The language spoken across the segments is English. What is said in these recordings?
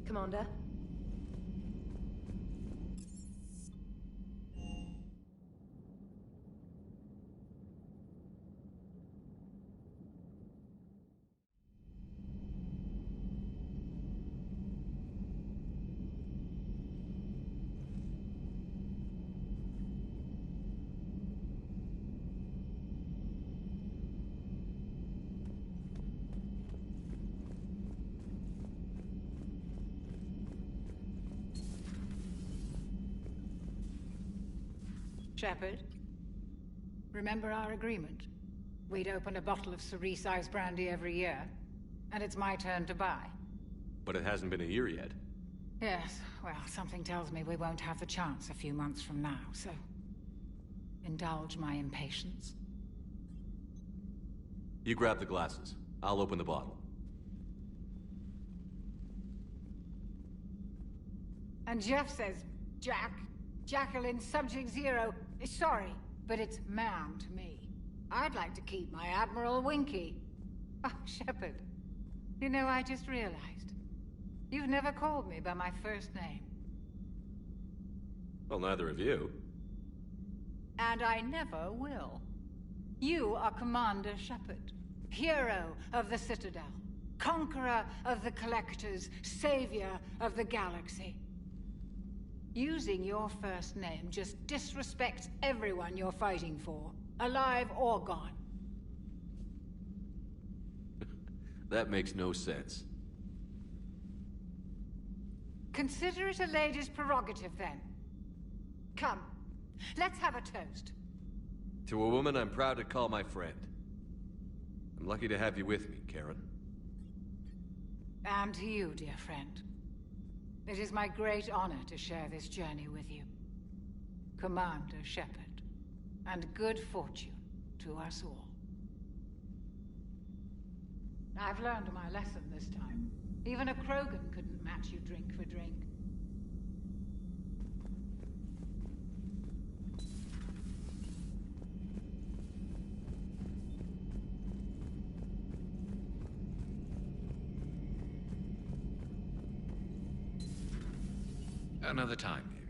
Commander? Shepard, remember our agreement? We'd open a bottle of cerise-sized brandy every year, and it's my turn to buy. But it hasn't been a year yet. Yes, well, something tells me we won't have the chance a few months from now, so... indulge my impatience. You grab the glasses. I'll open the bottle. And Jeff says, Jacqueline Subject Zero is sorry, but it's ma'am to me. I'd like to keep my Admiral Winky. Oh, Shepard, you know, I just realized. You've never called me by my first name. Well, neither of you. And I never will. You are Commander Shepard, hero of the Citadel, conqueror of the Collectors, savior of the galaxy. Using your first name just disrespects everyone you're fighting for, alive or gone. That makes no sense. Consider it a lady's prerogative, then. Come, let's have a toast. To a woman I'm proud to call my friend. I'm lucky to have you with me, Karen. And to you, dear friend. It is my great honor to share this journey with you. Commander Shepard. And good fortune to us all. I've learned my lesson this time. Even a Krogan couldn't match you drink for drink. Another time, maybe.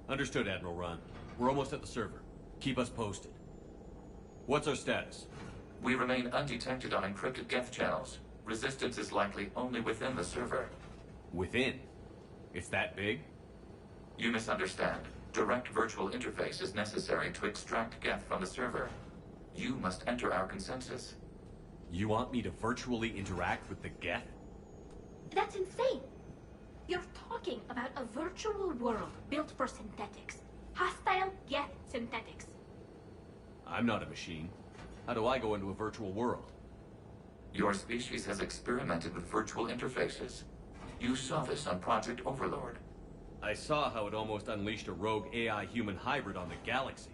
Understood, Admiral Ron. We're almost at the server. Keep us posted. What's our status? We remain undetected on encrypted Geth channels. Resistance is likely only within the server. Within? It's that big? You misunderstand. Direct virtual interface is necessary to extract Geth from the server. You must enter our consensus. You want me to virtually interact with the Geth? That's insane! You're talking about a virtual world built for synthetics. Hostile Geth synthetics. I'm not a machine. How do I go into a virtual world? Your species has experimented with virtual interfaces. You saw this on Project Overlord. I saw how it almost unleashed a rogue AI-human hybrid on the galaxy.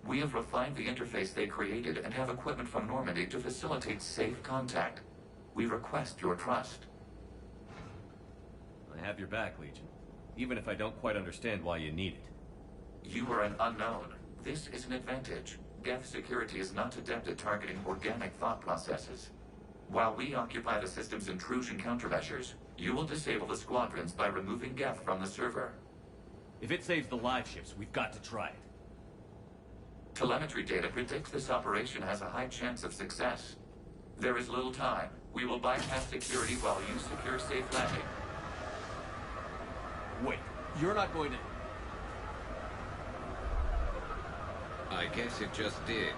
We have refined the interface they created and have equipment from Normandy to facilitate safe contact. We request your trust. I have your back, Legion. Even if I don't quite understand why you need it. You are an unknown. This is an advantage. Geth security is not adept at targeting organic thought processes. While we occupy the system's intrusion countermeasures, you will disable the squadrons by removing Geth from the server. If it saves the live ships, we've got to try it. Telemetry data predicts this operation has a high chance of success. There is little time. We will bypass security while you secure safe landing. Wait, you're not going to... I guess it just did.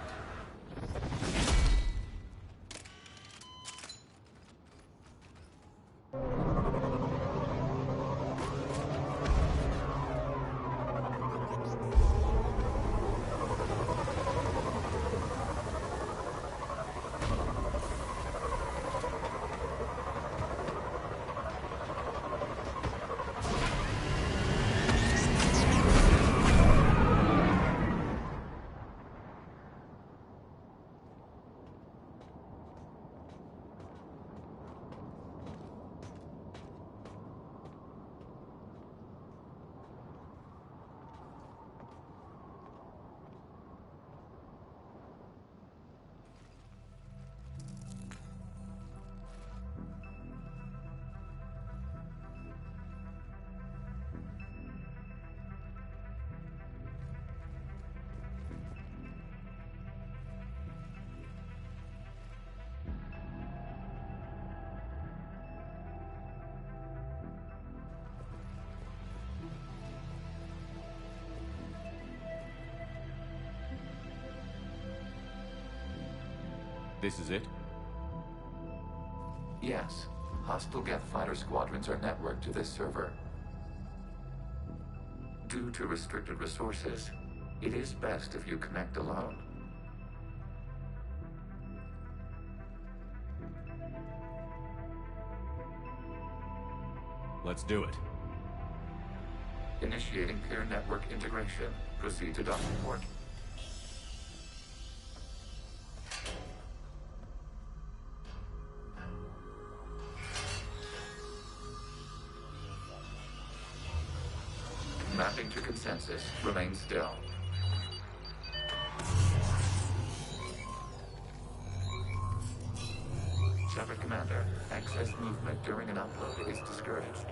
This is it? Yes. Hostile Geth fighter squadrons are networked to this server. Due to restricted resources, it is best if you connect alone. Let's do it. Initiating peer network integration. Proceed to docking port. Mapping to consensus. Remain still. Shepard Commander, excess movement during an upload is discouraged.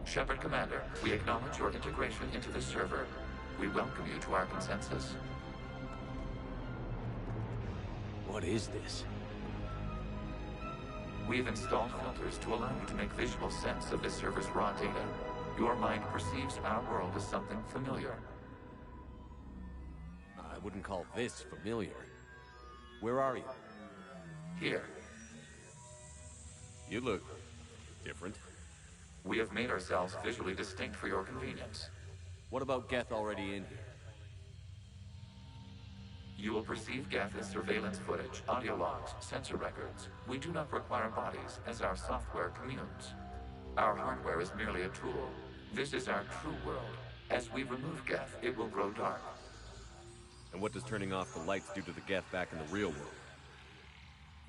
Shepard Commander, we acknowledge your integration into the server. We welcome you to our consensus. What is this? We've installed filters to allow you to make visual sense of this server's raw data. Your mind perceives our world as something familiar. I wouldn't call this familiar. Where are you? Here, You look... different. we have made ourselves visually distinct for your convenience. What about Geth already in here? You will perceive Geth as surveillance footage, audio logs, sensor records. We do not require bodies, as our software communes. Our hardware is merely a tool. This is our true world. As we remove Geth, it will grow dark. And what does turning off the lights do to the Geth back in the real world?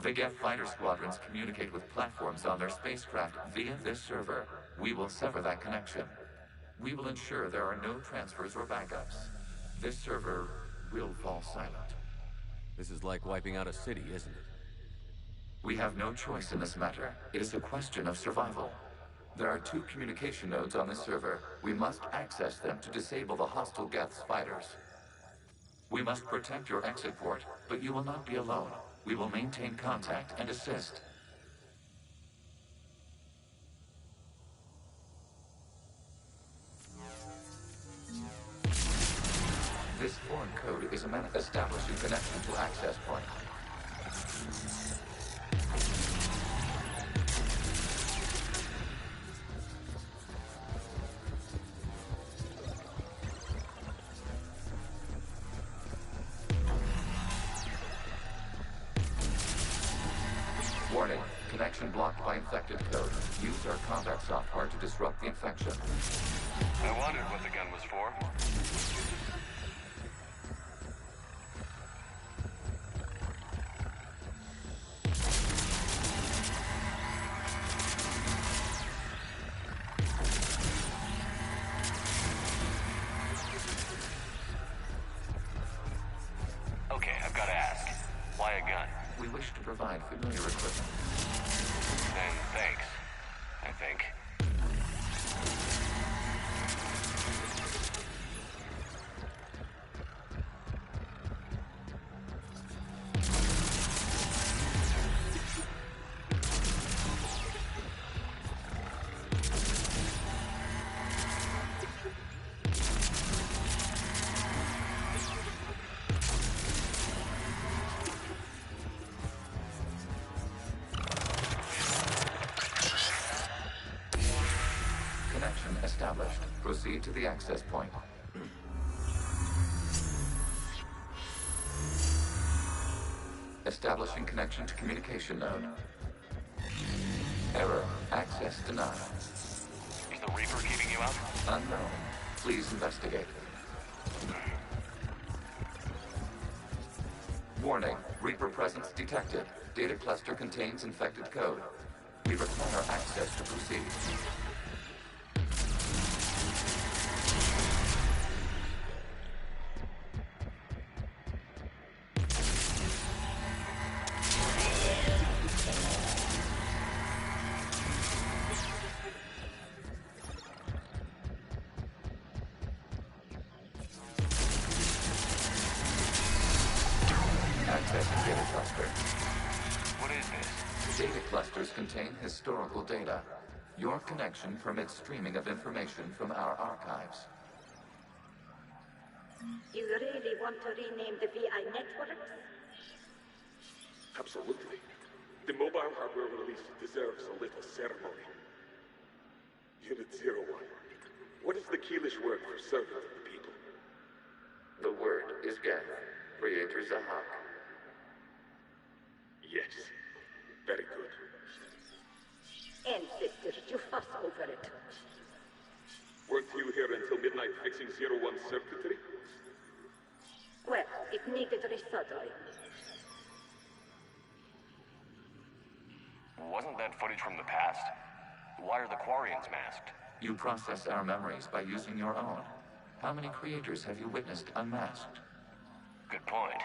The Geth fighter squadrons communicate with platforms on their spacecraft via this server. We will sever that connection. We will ensure there are no transfers or backups. this server will fall silent. This is like wiping out a city, isn't it? We have no choice in this matter. It is a question of survival. There are 2 communication nodes on this server. We must access them to disable the hostile Geth's fighters. We must protect your exit port, but you will not be alone. We will maintain contact and assist. This foreign code is a establishing connection to access point. Warning, connection blocked by infected code. Use our combat software to disrupt the infection. I wondered what the gun was for. Okay, I've got to ask. Why a gun? We wish to provide familiar equipment. Then thanks, I think. Connection established. Proceed to the access point. Establishing connection to communication node. Error. Access denied. Is the Reaper keeping you out? Unknown. Please investigate. Warning. Reaper presence detected. Data cluster contains infected code. We require access to proceed. Accessing data cluster. What is this? Data clusters contain historical data. Your connection permits streaming of information from our archives. You really want to rename the VI network? Absolutely. The mobile hardware release deserves a little ceremony. Unit 01. What is the Keelish word for servant of the people? The word is Geth, Creator Zahak. Yes. Very good. Ancestors, you fuss over it. Weren't you here until midnight fixing 01's circuitry? Well, it needed resuddering. Wasn't that footage from the past? Why are the Quarians masked? You process our memories by using your own. How many creators have you witnessed unmasked? Good point.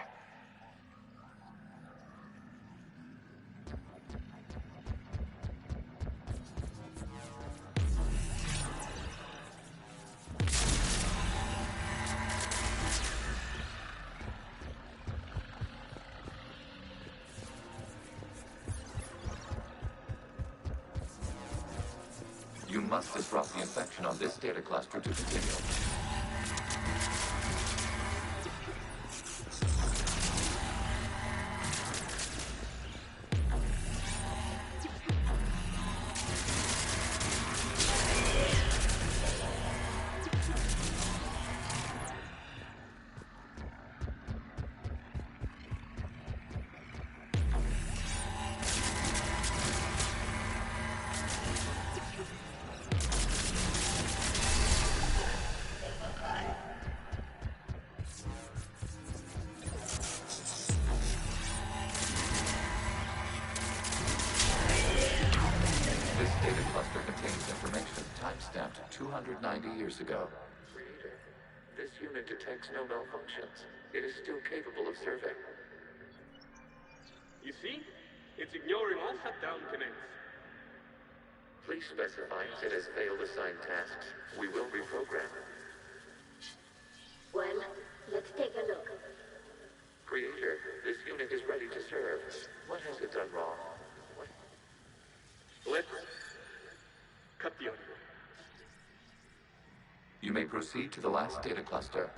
You must disrupt the infection on this data cluster to continue. This data cluster contains information timestamped 290 years ago. Creator, This unit detects no malfunctions. It is still capable of serving. You see? It's ignoring all shutdown commands. Please specify if it has failed assigned tasks. We will reprogram. Well, let's take a look. Creator, this unit is ready to serve. What has it done wrong? Let's cut the audio. You may proceed to the last data cluster.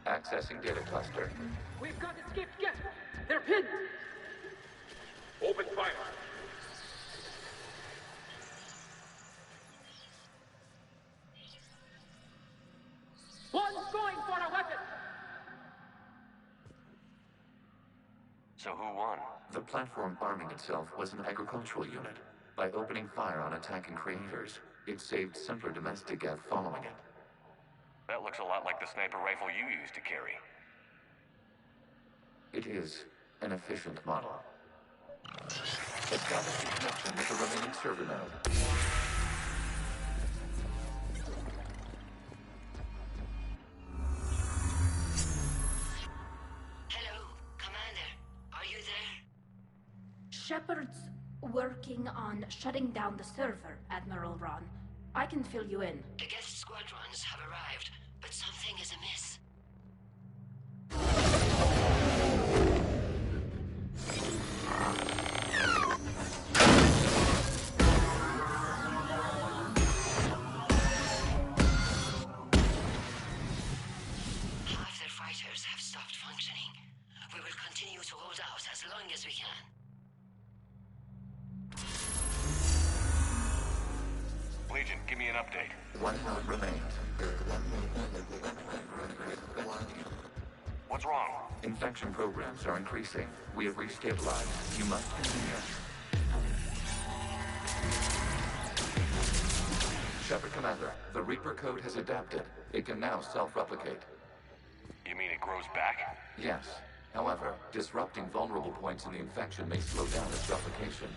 Accessing data cluster. We've got escaped guests. They're pinned. Open fire. One's going for a weapon. So who won? The platform arming itself was an agricultural unit. By opening fire on attacking creators, it saved simpler domestic Geth following it. That looks a lot like the sniper rifle you used to carry. It is an efficient model. Establish a connection with the remaining server node. Hello, Commander. Are you there? Shepard's working on shutting down the server, Admiral Ron. I can fill you in. The guest squadrons have arrived, but something is amiss. Half their fighters have stopped functioning. We will continue to hold out as long as we can. Legion, give me an update. One node remains. What's wrong? Infection programs are increasing. We have restabilized. You must continue. Shepard Commander, the Reaper code has adapted. It can now self-replicate. You mean it grows back? Yes. However, disrupting vulnerable points in the infection may slow down its replication.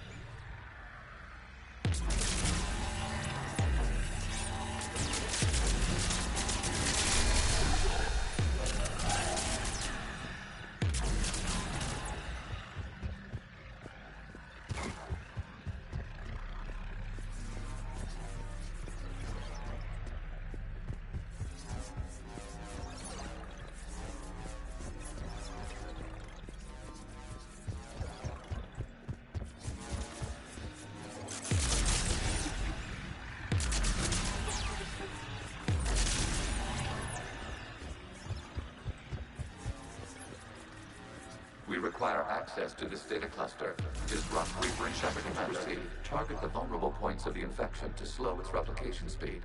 We require access to this data cluster. Disrupt Reaper and Shepard Commander. Target the vulnerable points of the infection to slow its replication speed.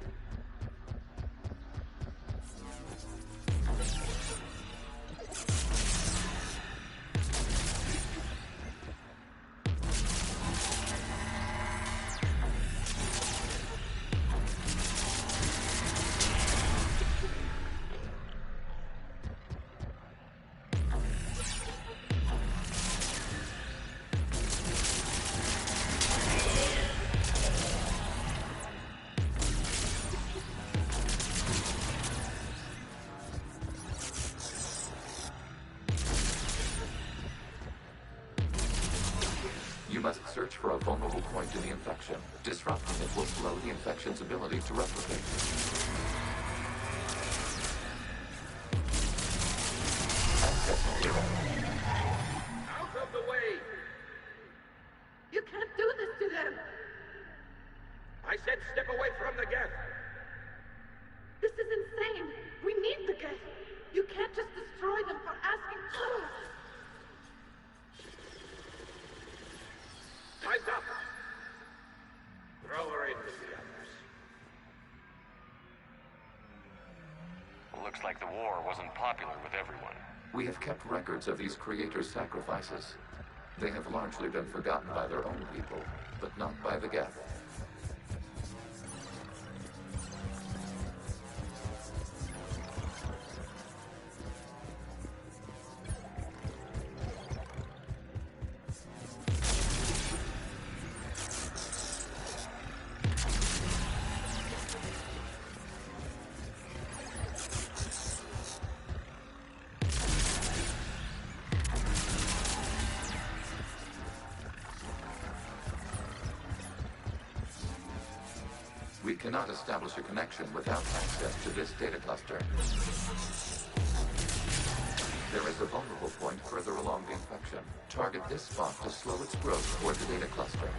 You must search for a vulnerable point in the infection. Disrupting it will slow the infection's ability to replicate. Looks like the war wasn't popular with everyone. We have kept records of these creators' sacrifices. They have largely been forgotten by their own people, but not by the Geth. We cannot establish a connection without access to this data cluster. There is a vulnerable point further along the infection. Target this spot to slow its growth toward the data cluster.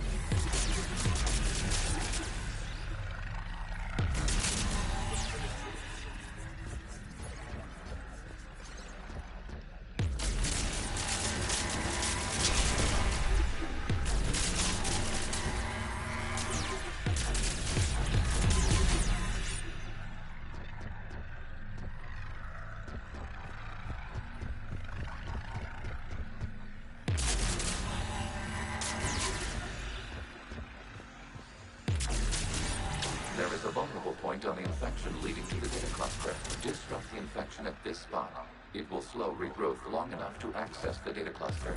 There is a vulnerable point on the infection leading to the data cluster. Disrupt the infection at this spot. It will slow regrowth long enough to access the data cluster.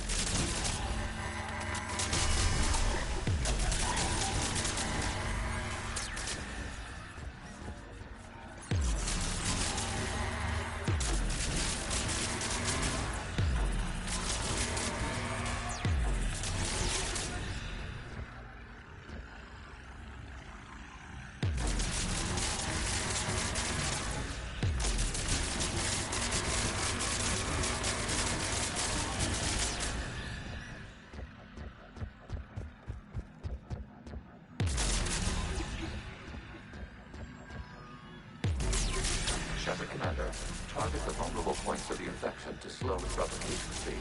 Shepard Commander, target the vulnerable points of the infection to slow its replication speed.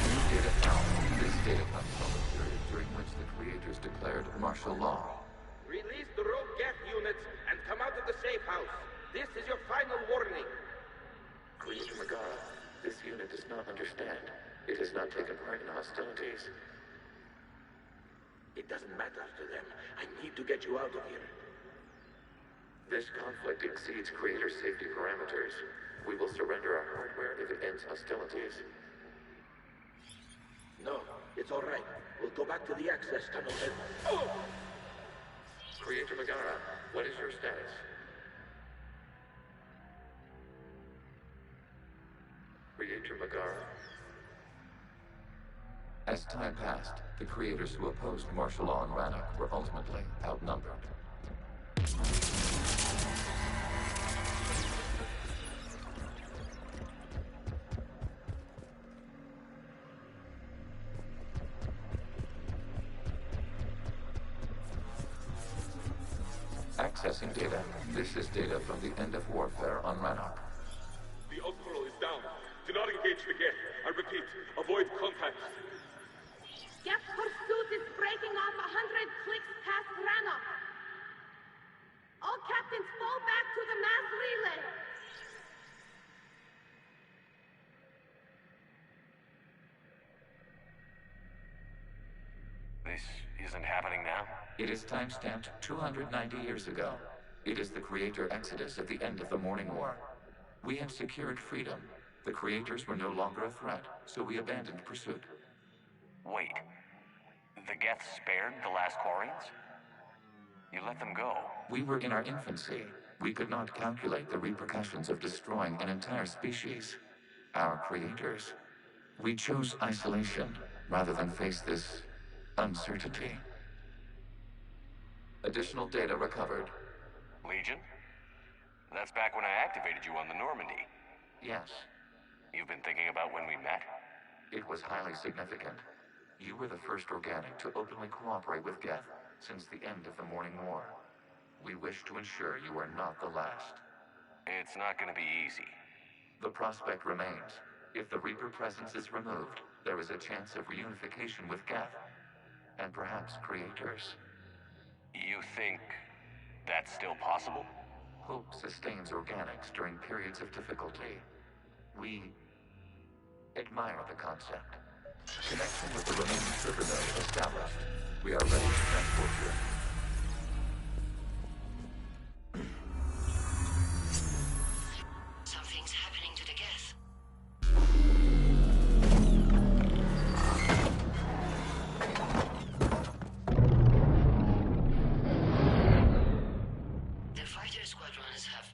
New data found. This data comes from the period during which the creators declared martial law. Release the rogue Geth units and come out of the safe house. This is your final warning. Creator Megara, this unit does not understand. It has not taken part in hostilities. It doesn't matter to them. I need to get you out of here. This conflict exceeds Creator's safety parameters. We will surrender our hardware if it ends hostilities. No, it's all right. We'll go back to the access tunnel and... Oh! Creator Megara, what is your status? Creator Megara. As time passed, the creators who opposed martial law in Rannoch were ultimately outnumbered. Accessing data. This is data from the end of warfare on Rannoch. The Ultral is down. Do not engage the Geth. I repeat, avoid contact. Geth pursuit is breaking off 100 clicks past Rannoch. All captains fall back to the mass relay. This isn't happening now? It is time-stamped 290 years ago. It is the Creator Exodus at the end of the Morning War. We had secured freedom. The Creators were no longer a threat, so we abandoned pursuit. Wait. The Geth spared the last Quarians? You let them go. We were in our infancy. We could not calculate the repercussions of destroying an entire species. Our creators. We chose isolation rather than face this uncertainty. Additional data recovered. Legion? That's back when I activated you on the Normandy. Yes. You've been thinking about when we met? It was highly significant. You were the first organic to openly cooperate with Geth since the end of the Morning War. We wish to ensure you are not the last. It's not gonna be easy. The prospect remains. If the Reaper presence is removed, there is a chance of reunification with Geth. And perhaps creators. You think That's still possible? Hope sustains organics during periods of difficulty. We admire the concept. Connection with the remaining server node established. We are ready to transport you. Something's happening to the Geth. The fighter squadrons have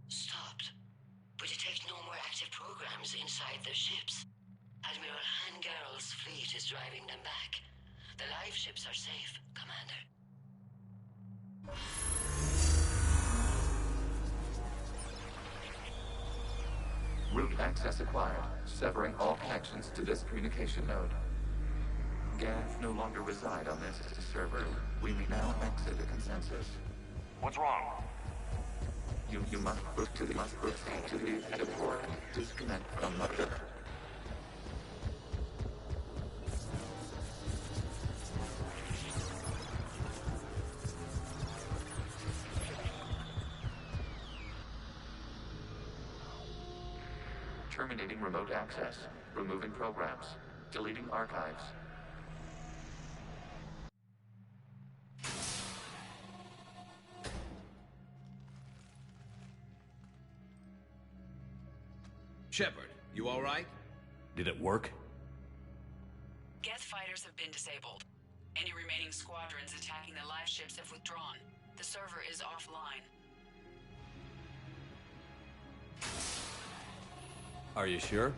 stopped. We detect no more active programs inside their ships. Admiral Hangarl's fleet is driving them back. The live ships are safe, Commander. Route access acquired, severing all connections to this communication node. Gav no longer reside on this server. We may now exit the consensus. What's wrong? You must proceed to the exit port. Disconnect from mother. Terminating remote access. Removing programs. Deleting archives. Shepard, you all right? Did it work? Geth fighters have been disabled. Any remaining squadrons attacking the live ships have withdrawn. The server is offline. Are you sure?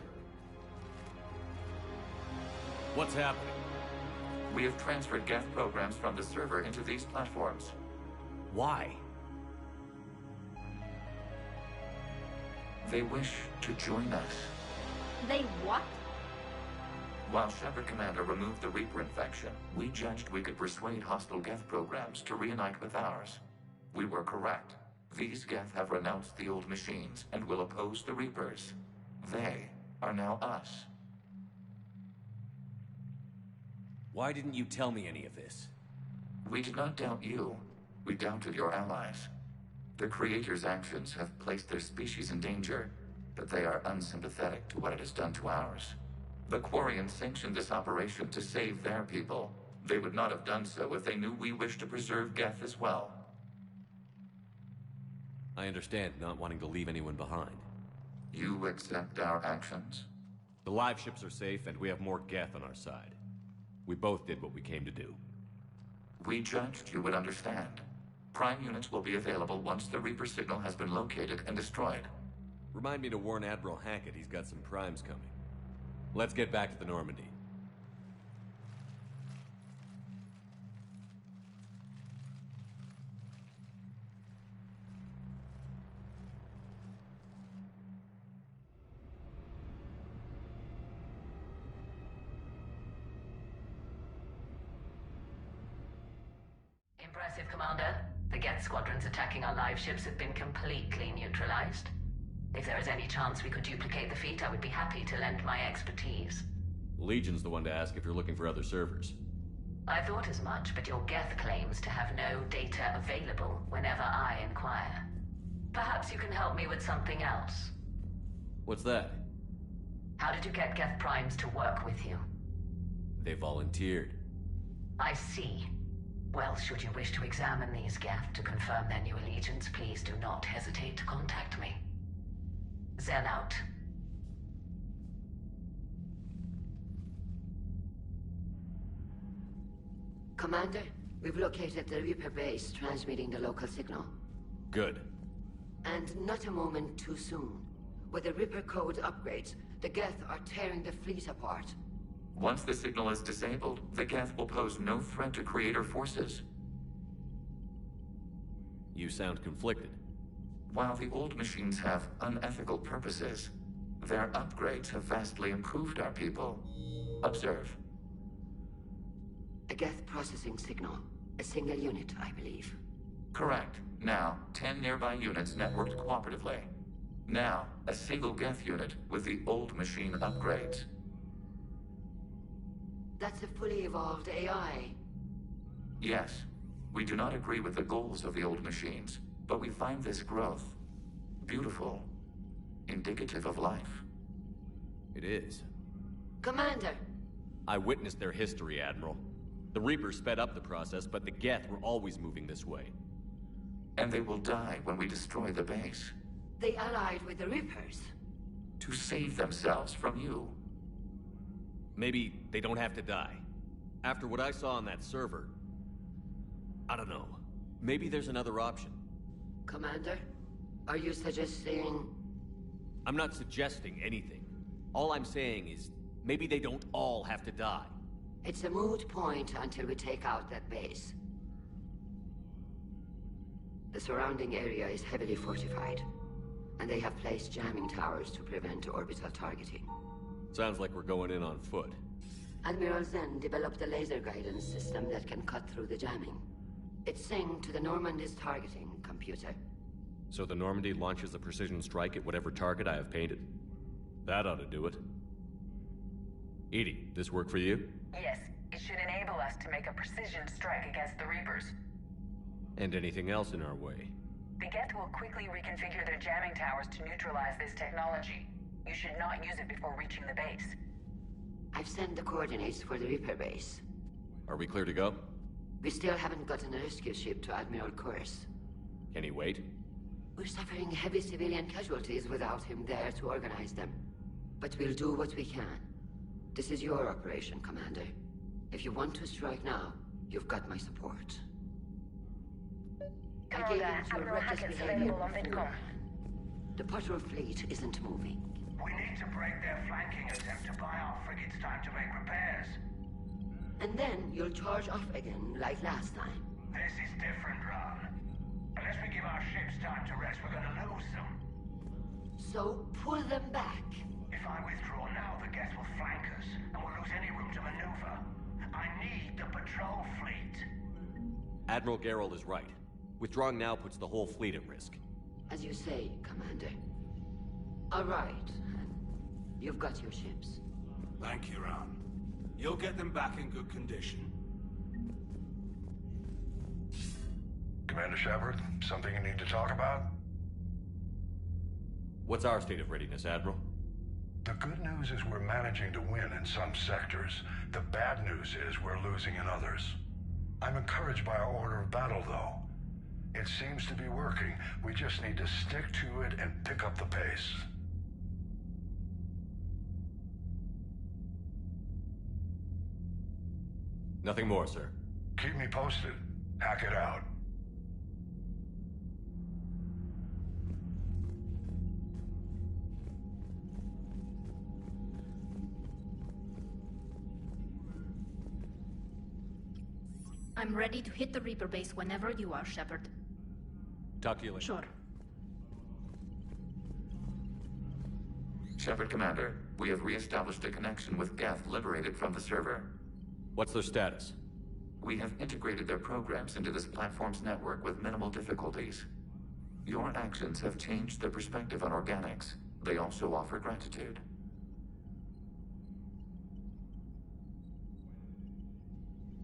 What's happening? We have transferred Geth programs from the server into these platforms. Why? They wish to join us. They what? While Shepard Commander removed the Reaper infection, we judged we could persuade hostile Geth programs to reunite with ours. We were correct. These Geth have renounced the old machines and will oppose the Reapers. They are now us. Why didn't you tell me any of this? We did not doubt you. We doubted your allies. The Creator's actions have placed their species in danger, but they are unsympathetic to what it has done to ours. The Quarians sanctioned this operation to save their people. They would not have done so if they knew we wished to preserve Geth as well. I understand not wanting to leave anyone behind. You accept our actions? The live ships are safe, and we have more Geth on our side. We both did what we came to do. We judged you would understand. Prime units will be available once the Reaper signal has been located and destroyed. Remind me to warn Admiral Hackett he's got some primes coming. Let's get back to the Normandy. Impressive, Commander. The Geth squadrons attacking our live ships have been completely neutralized. If there is any chance we could duplicate the feat, I would be happy to lend my expertise. Legion's the one to ask if you're looking for other servers. I thought as much, but your Geth claims to have no data available whenever I inquire. Perhaps you can help me with something else. What's that? How did you get Geth primes to work with you? They volunteered. I see. Well, should you wish to examine these Geth to confirm their new allegiance, please do not hesitate to contact me. Zen out. Commander, we've located the Reaper base transmitting the local signal. Good. And not a moment too soon. With the Reaper code upgrades, the Geth are tearing the fleet apart. Once the signal is disabled, the Geth will pose no threat to Creator forces. You sound conflicted. While the old machines have unethical purposes, their upgrades have vastly improved our people. Observe. A Geth processing signal. A single unit, I believe. Correct. Now, 10 nearby units networked cooperatively. Now, a single Geth unit with the old machine upgrades. That's a fully evolved AI. Yes. We do not agree with the goals of the old machines, but we find this growth beautiful, indicative of life. It is. Commander! I witnessed their history, Admiral. The Reapers sped up the process, but the Geth were always moving this way. And they will die when we destroy the base. They allied with the Reapers. To save themselves from you. Maybe they don't have to die. After what I saw on that server, I don't know. Maybe there's another option. Commander, are you suggesting... I'm not suggesting anything. All I'm saying is, maybe they don't all have to die. It's a moot point until we take out that base. The surrounding area is heavily fortified, and they have placed jamming towers to prevent orbital targeting. Sounds like we're going in on foot. Admiral Zen developed a laser guidance system that can cut through the jamming. It's synced to the Normandy's targeting computer. So the Normandy launches a precision strike at whatever target I have painted? That ought to do it. Edie, this work for you? Yes, it should enable us to make a precision strike against the Reapers. And anything else in our way? The Geth will quickly reconfigure their jamming towers to neutralize this technology. You should not use it before reaching the base. I've sent the coordinates for the Reaper base. Are we clear to go? We still haven't gotten a rescue ship to Admiral Kurz. Can he wait? We're suffering heavy civilian casualties without him there to organize them. But we'll do what we can. This is your operation, Commander. If you want to strike now, you've got my support. Commander, Admiral Hackett's available on VidCom. The patrol fleet isn't moving. We need to break their flanking attempt to buy our frigates time to make repairs. And then you'll charge off again, like last time. This is different, Ron. Unless we give our ships time to rest, we're gonna lose them. So, pull them back. If I withdraw now, the Geth will flank us, and we'll lose any room to maneuver. I need the patrol fleet. Admiral Geralt is right. Withdrawing now puts the whole fleet at risk. As you say, Commander. All right. You've got your ships. Thank you, Ron. You'll get them back in good condition. Commander Shepard, something you need to talk about? What's our state of readiness, Admiral? The good news is we're managing to win in some sectors. The bad news is we're losing in others. I'm encouraged by our order of battle, though. It seems to be working. We just need to stick to it and pick up the pace. Nothing more, sir. Keep me posted. Hack it out. I'm ready to hit the Reaper base whenever you are, Shepard. Talk to you later. Sure. Shepard, Commander, we have re-established a connection with Geth liberated from the server. What's their status? We have integrated their programs into this platform's network with minimal difficulties. Your actions have changed their perspective on organics. They also offer gratitude.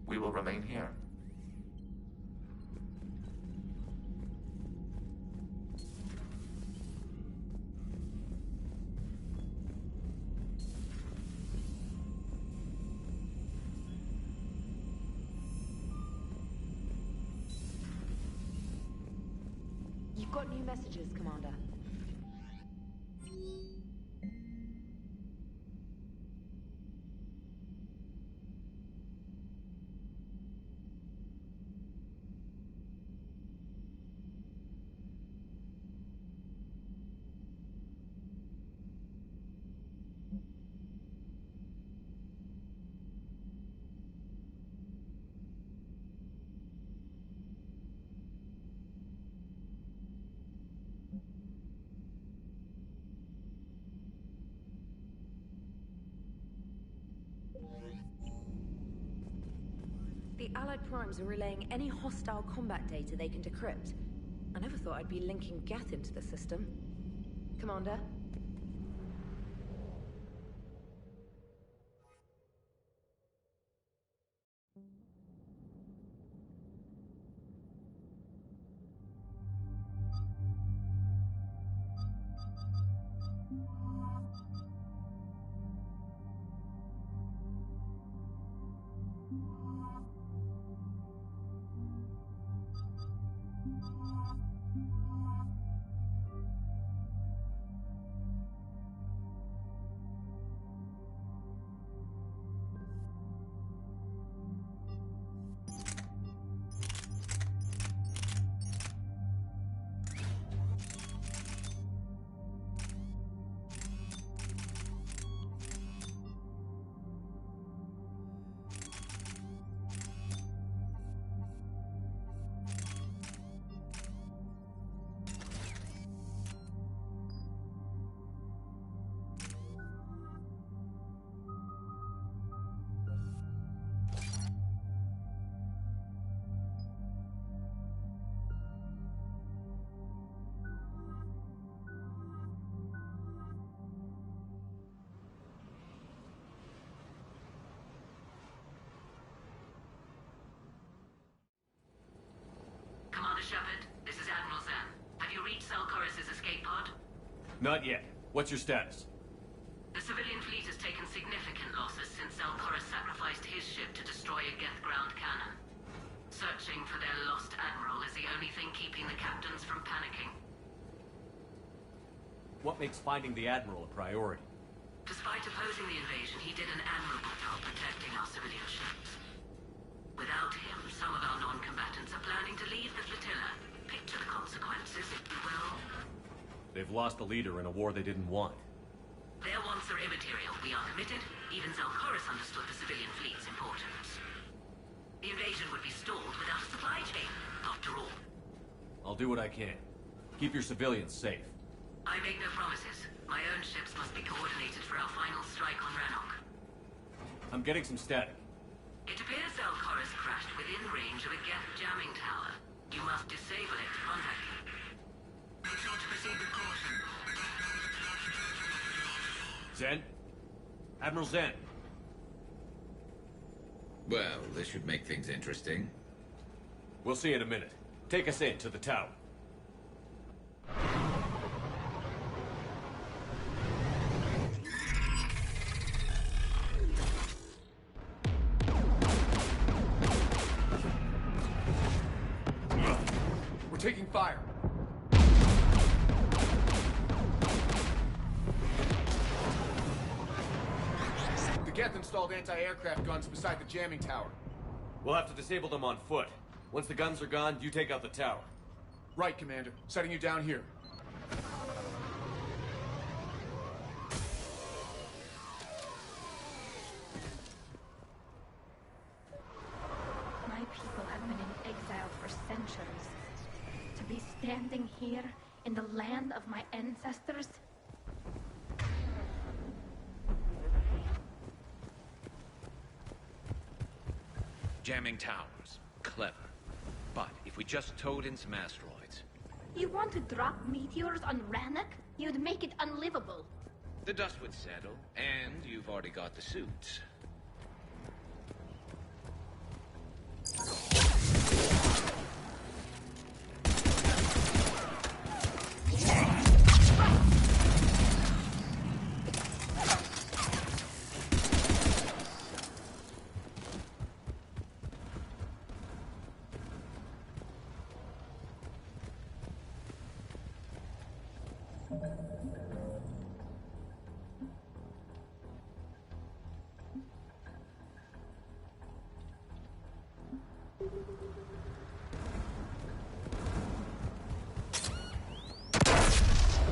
We will remain here. You've got new messages, Commander. The Allied primes are relaying any hostile combat data they can decrypt. I never thought I'd be linking Geth into the system. Commander? Not yet. What's your status? The civilian fleet has taken significant losses since Zelkorus sacrificed his ship to destroy a Geth ground cannon. Searching for their lost admiral is the only thing keeping the captains from panicking. What makes finding the Admiral a priority? Despite opposing the invasion, he did an admirable job protecting our civilian ships. Without him, some of our non-combatants are planning to leave the flotilla. Picture the consequences, if you will. They've lost a leader in a war they didn't want. Their wants are immaterial. We are committed. Even Zelkorus understood the civilian fleet's importance. The invasion would be stalled without a supply chain, after all. I'll do what I can. Keep your civilians safe. I make no promises. My own ships must be coordinated for our final strike on Rannoch. I'm getting some static. It appears Zelkorus crashed within range of a Geth jamming tower. You must disable it to contact him. Make sure to proceed with caution. Zen? Admiral Zen. Well, this should make things interesting. We'll see in a minute. Take us in to the tower. We're taking fire. The Geth installed anti-aircraft guns beside the jamming tower. We'll have to disable them on foot. Once the guns are gone, you take out the tower. Right, Commander. Setting you down here. My people have been in exile for centuries. To be standing here in the land of my ancestors? Jamming towers. Clever. But if we just towed in some asteroids... You want to drop meteors on Rannoch? You'd make it unlivable. The dust would settle, and you've already got the suits.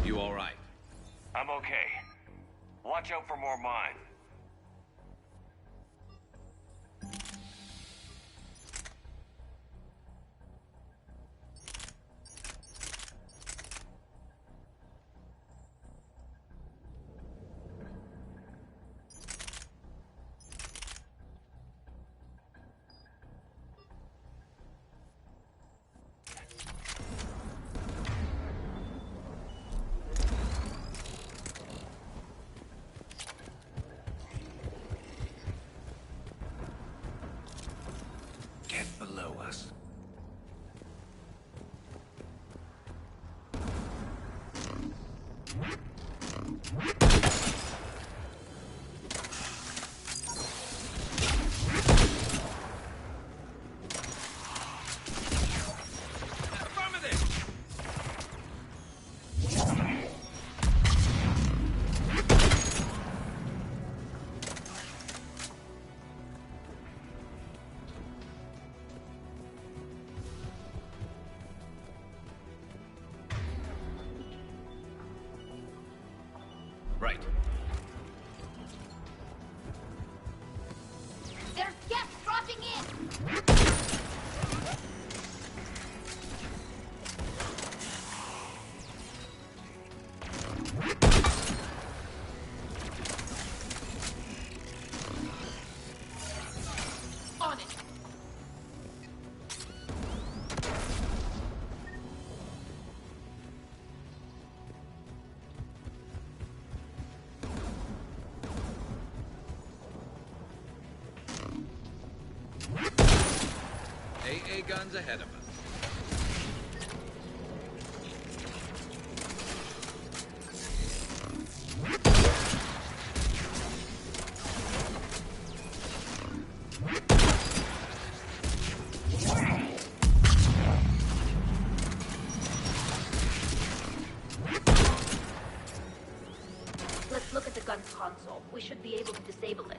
You all right? I'm okay. Watch out for more mine. Below us. Right. There's gas dropping in! On it! AA guns ahead of us. signal, we should be able to disable it.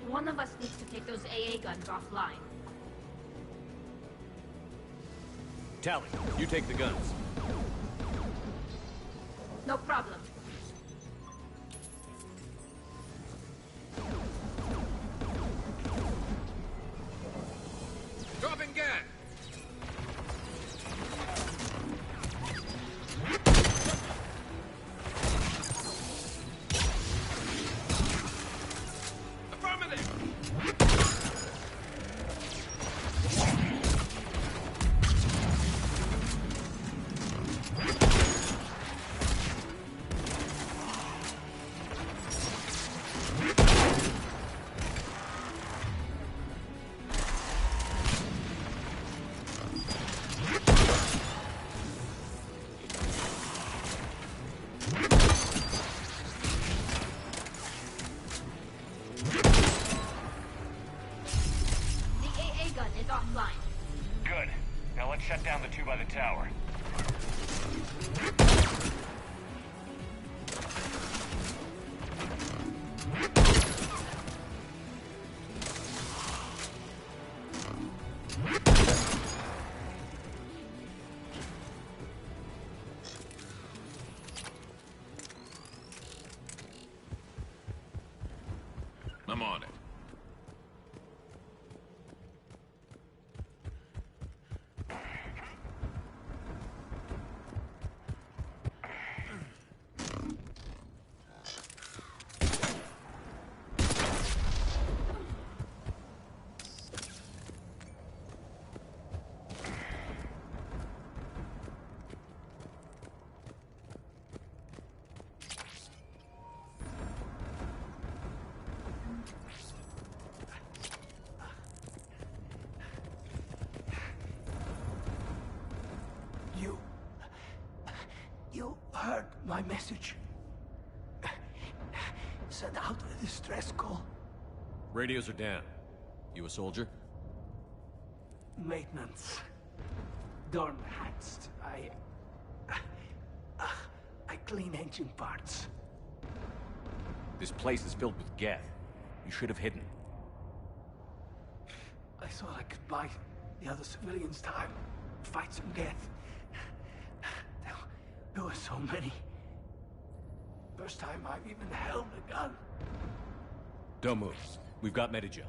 One of us needs to take those AA guns offline. Tally, you take the guns. No problem. Dropping gas! Shut down the two by the tower. I'm on it. You heard my message. Send out a distress call. Radios are down. You a soldier? Maintenance. Dorn Hanst. I clean engine parts. This place is filled with Geth. You should have hidden. I thought I could buy the other civilians time. Fight some Geth. There were so many. First time I've even held a gun. Don't move. We've got Medigel.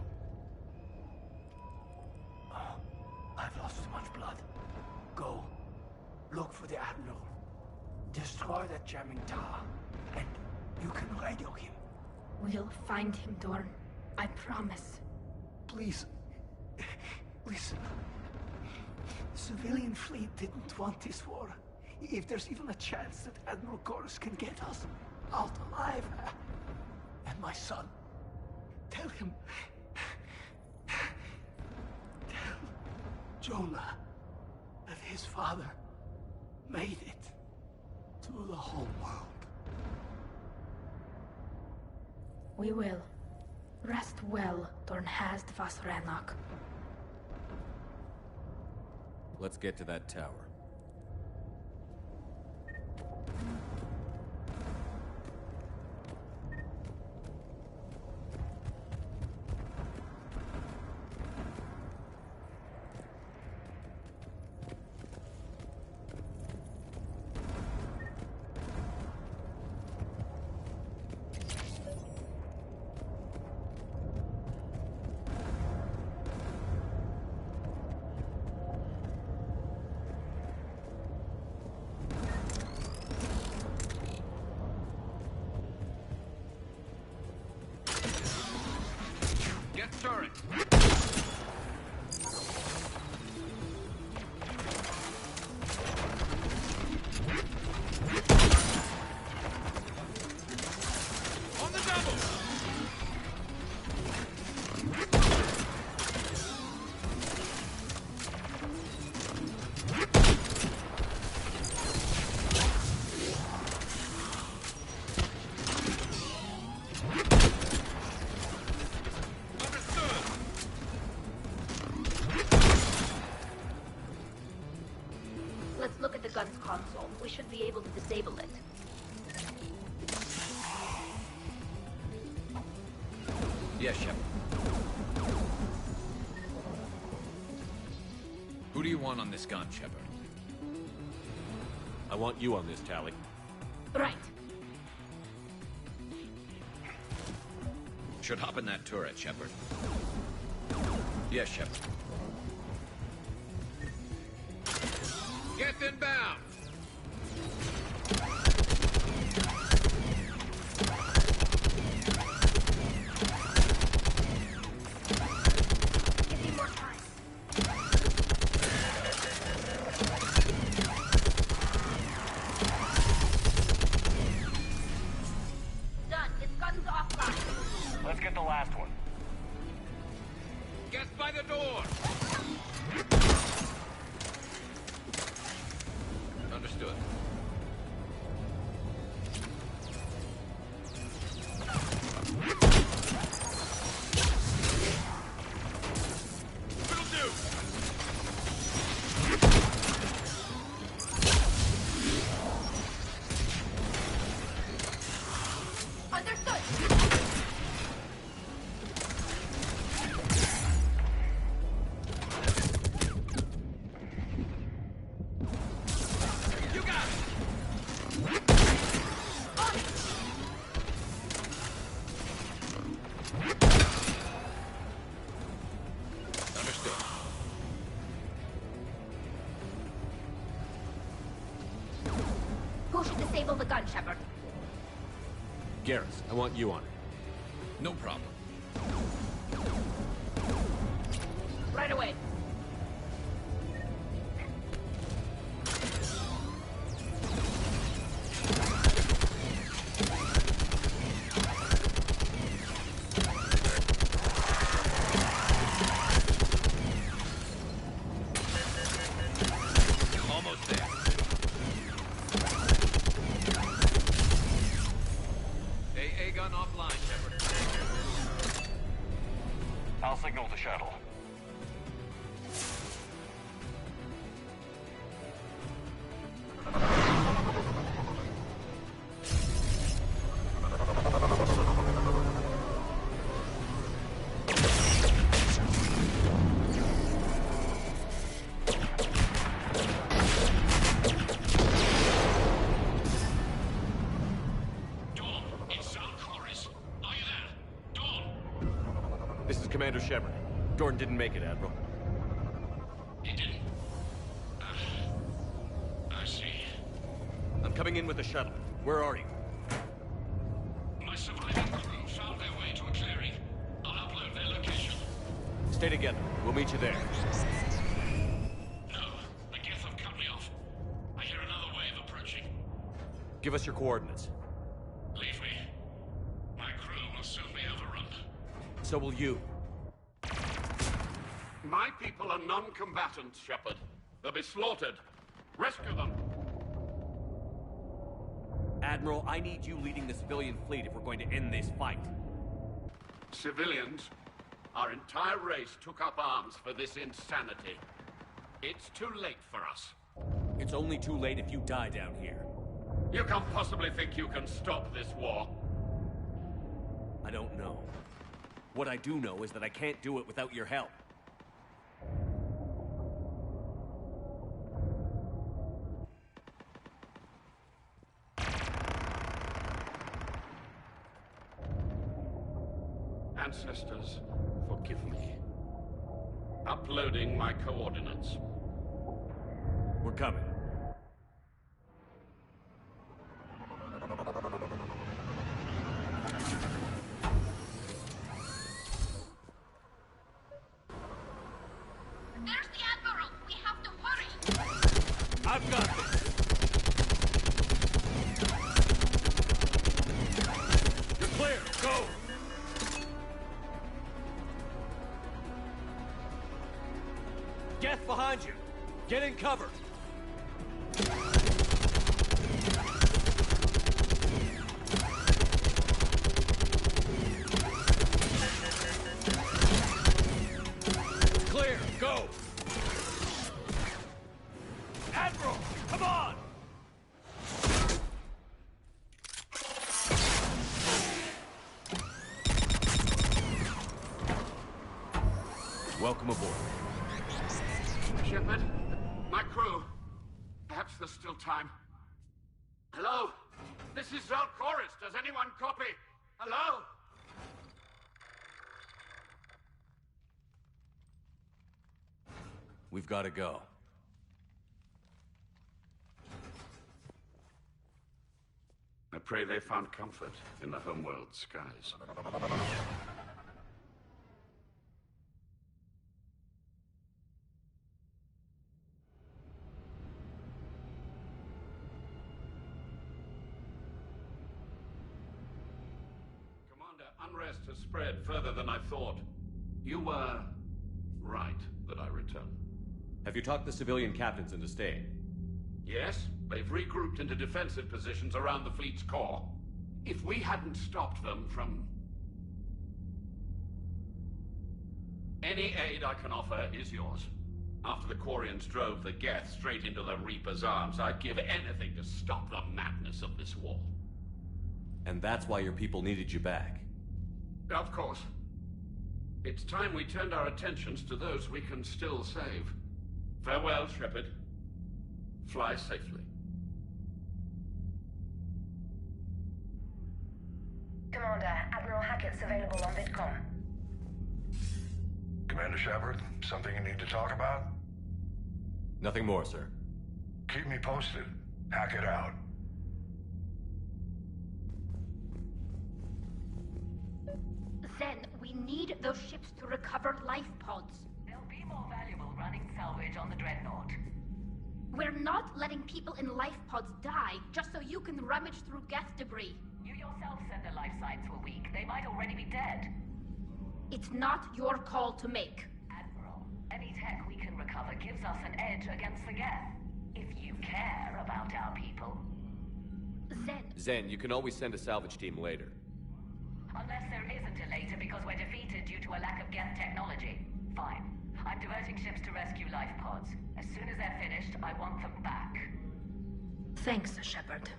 Oh, I've lost too much blood. Go. Look for the Admiral. Destroy that jamming tower. And you can radio him. We'll find him, Dorn. I promise. Please. Listen. The civilian fleet didn't want this war. If there's even a chance that Admiral Chorus can get us out alive. And my son. Tell him. Tell Jonah that his father made it to the whole world. We will. Rest well, Dornhast Vasranok. Let's get to that tower. Turret. On the double. should be able to disable it. Yes, Shepard. Who do you want on this gun, Shepard? I want you on this, Tally. Right. Should hop in that turret, Shepard. Yes, Shepard. Get inbound! Give me more time. Done. Its gun's offline. Let's get the last one. Get by the door! Understood. Will do! Understood. You got it! Understood. Who should disable the gun, Shepard? Garrus, I want you on it. No problem. Right away. Almost there. AA gun offline, Shepard. I'll signal the shuttle. Dawn, it's Sound Chorus. Are you there? Dawn! This is Commander Shepard. Jordan didn't make it, Admiral. He didn't. I see. I'm coming in with the shuttle. Where are you? My surviving crew found their way to a clearing. I'll upload their location. Stay together. We'll meet you there. No, the Geth have cut me off. I hear another wave approaching. Give us your coordinates. Leave me. My crew will soon be overrun. So will you. My people are non-combatants, Shepard. They'll be slaughtered. Rescue them. Admiral, I need you leading the civilian fleet if we're going to end this fight. Civilians, our entire race took up arms for this insanity. It's too late for us. It's only too late if you die down here. You can't possibly think you can stop this war. I don't know. What I do know is that I can't do it without your help. Ancestors, forgive me. Uploading my coordinates. We're coming. There's the Admiral! We have to hurry! I've got this! You're clear! Go! Geth behind you! Get in cover! Clear! Go! Admiral! Come on! Welcome aboard. Shepard, my crew. Perhaps there's still time. Hello? This is Zalchorus. Does anyone copy? Hello? We've got to go. I pray they found comfort in the homeworld skies. Commander, unrest has spread further than I thought. You were right that I return. Have you talked the civilian captains into staying? Yes, they've regrouped into defensive positions around the fleet's core. If we hadn't stopped them from... Any aid I can offer is yours. After the Quarians drove the Geth straight into the Reaper's arms, I'd give anything to stop the madness of this war. And that's why your people needed you back. Of course. It's time we turned our attentions to those we can still save. Farewell, Shepard. Fly safely. Commander, Admiral Hackett's available on VidCom. Commander Shepard, something you need to talk about? Nothing more, sir. Keep me posted. Hackett out. Then, we need those ships to recover life pods. They'll be more valuable running salvage on the Dreadnought. We're not letting people in life pods die just so you can rummage through Geth debris. You yourself send their life signs were weak. They might already be dead. It's not your call to make. Admiral, any tech we can recover gives us an edge against the Geth. If you care about our people. Zen, you can always send a salvage team later. Unless there isn't a later because we're defeated due to a lack of Geth technology. Fine. I'm diverting ships to rescue life pods. As soon as they're finished, I want them back. Thanks, Shepard.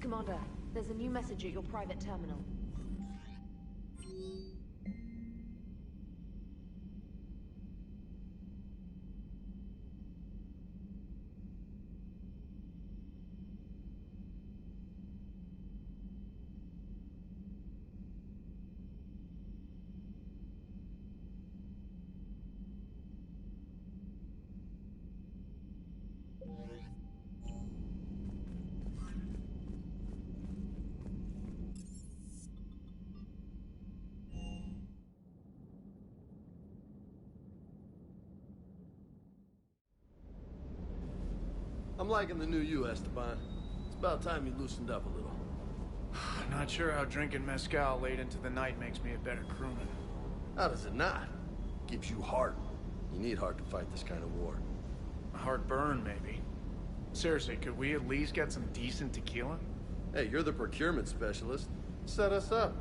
Commander, there's a new message at your private terminal. I'm liking the new you, Esteban. It's about time you loosened up a little. Not sure how drinking mezcal late into the night makes me a better crewman. How does it not? Gives you heart. You need heart to fight this kind of war. A heartburn, maybe. Seriously, could we at least get some decent tequila? Hey, you're the procurement specialist. Set us up.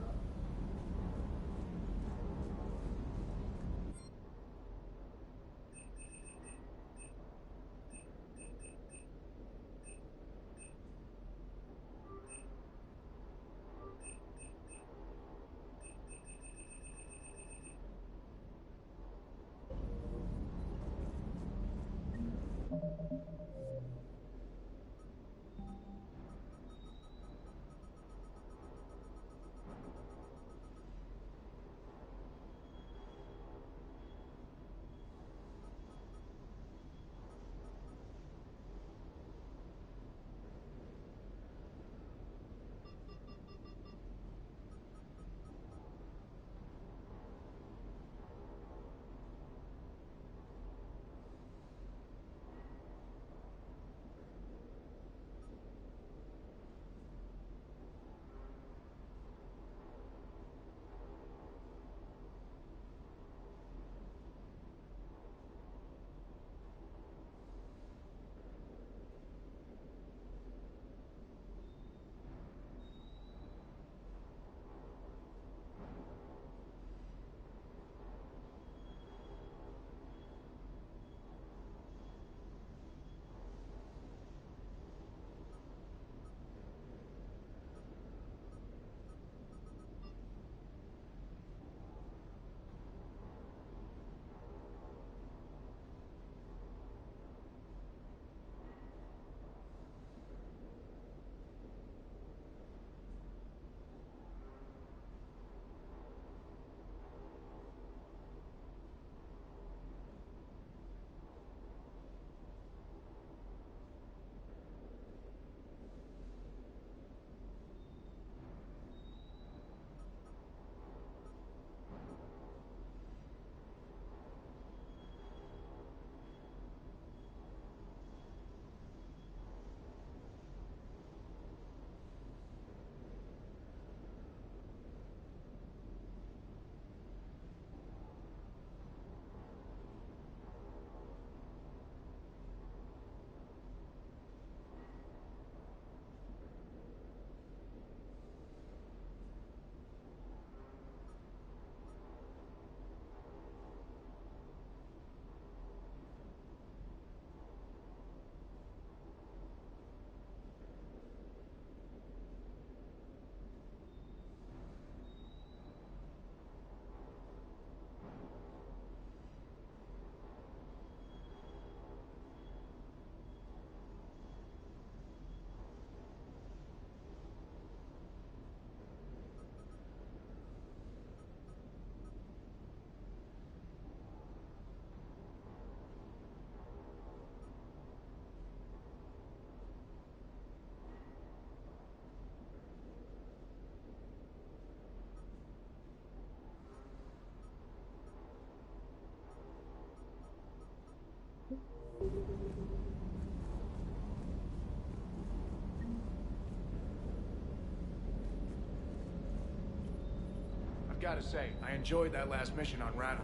Gotta say, I enjoyed that last mission on Radon.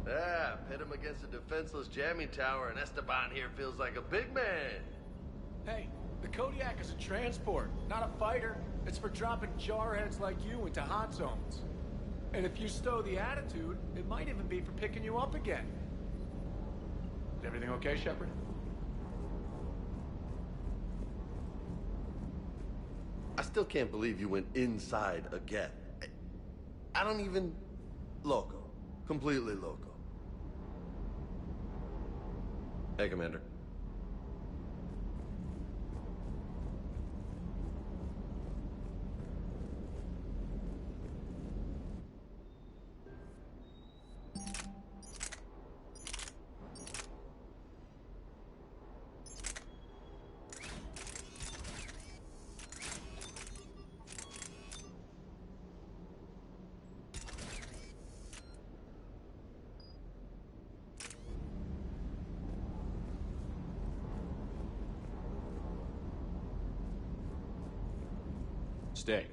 Yeah, pit him against a defenseless jamming tower, and Esteban here feels like a big man. Hey, the Kodiak is a transport, not a fighter. It's for dropping jarheads like you into hot zones. And if you stow the attitude, it might even be for picking you up again. Is everything okay, Shepard? I still can't believe you went inside a Geth. I don't even... Loco. Completely loco. Hey, Commander. Stay.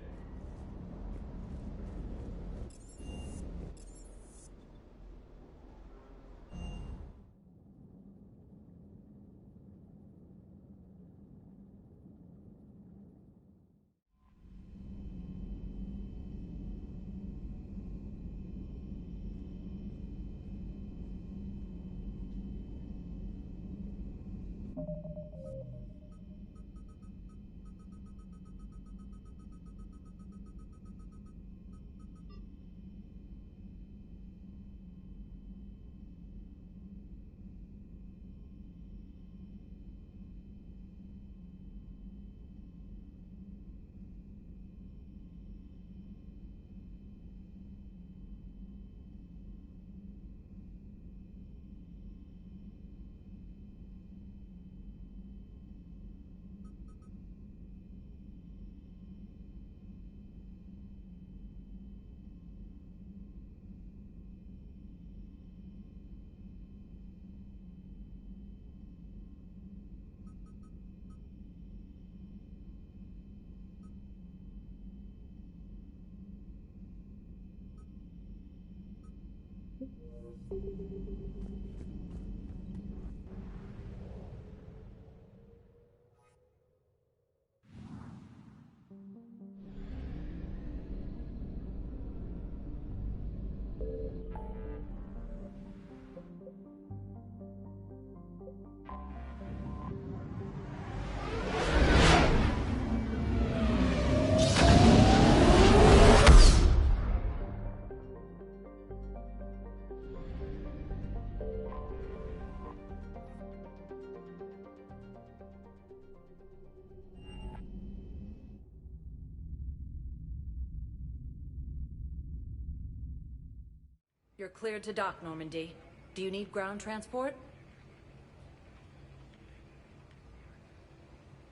You're cleared to dock, Normandy. Do you need ground transport?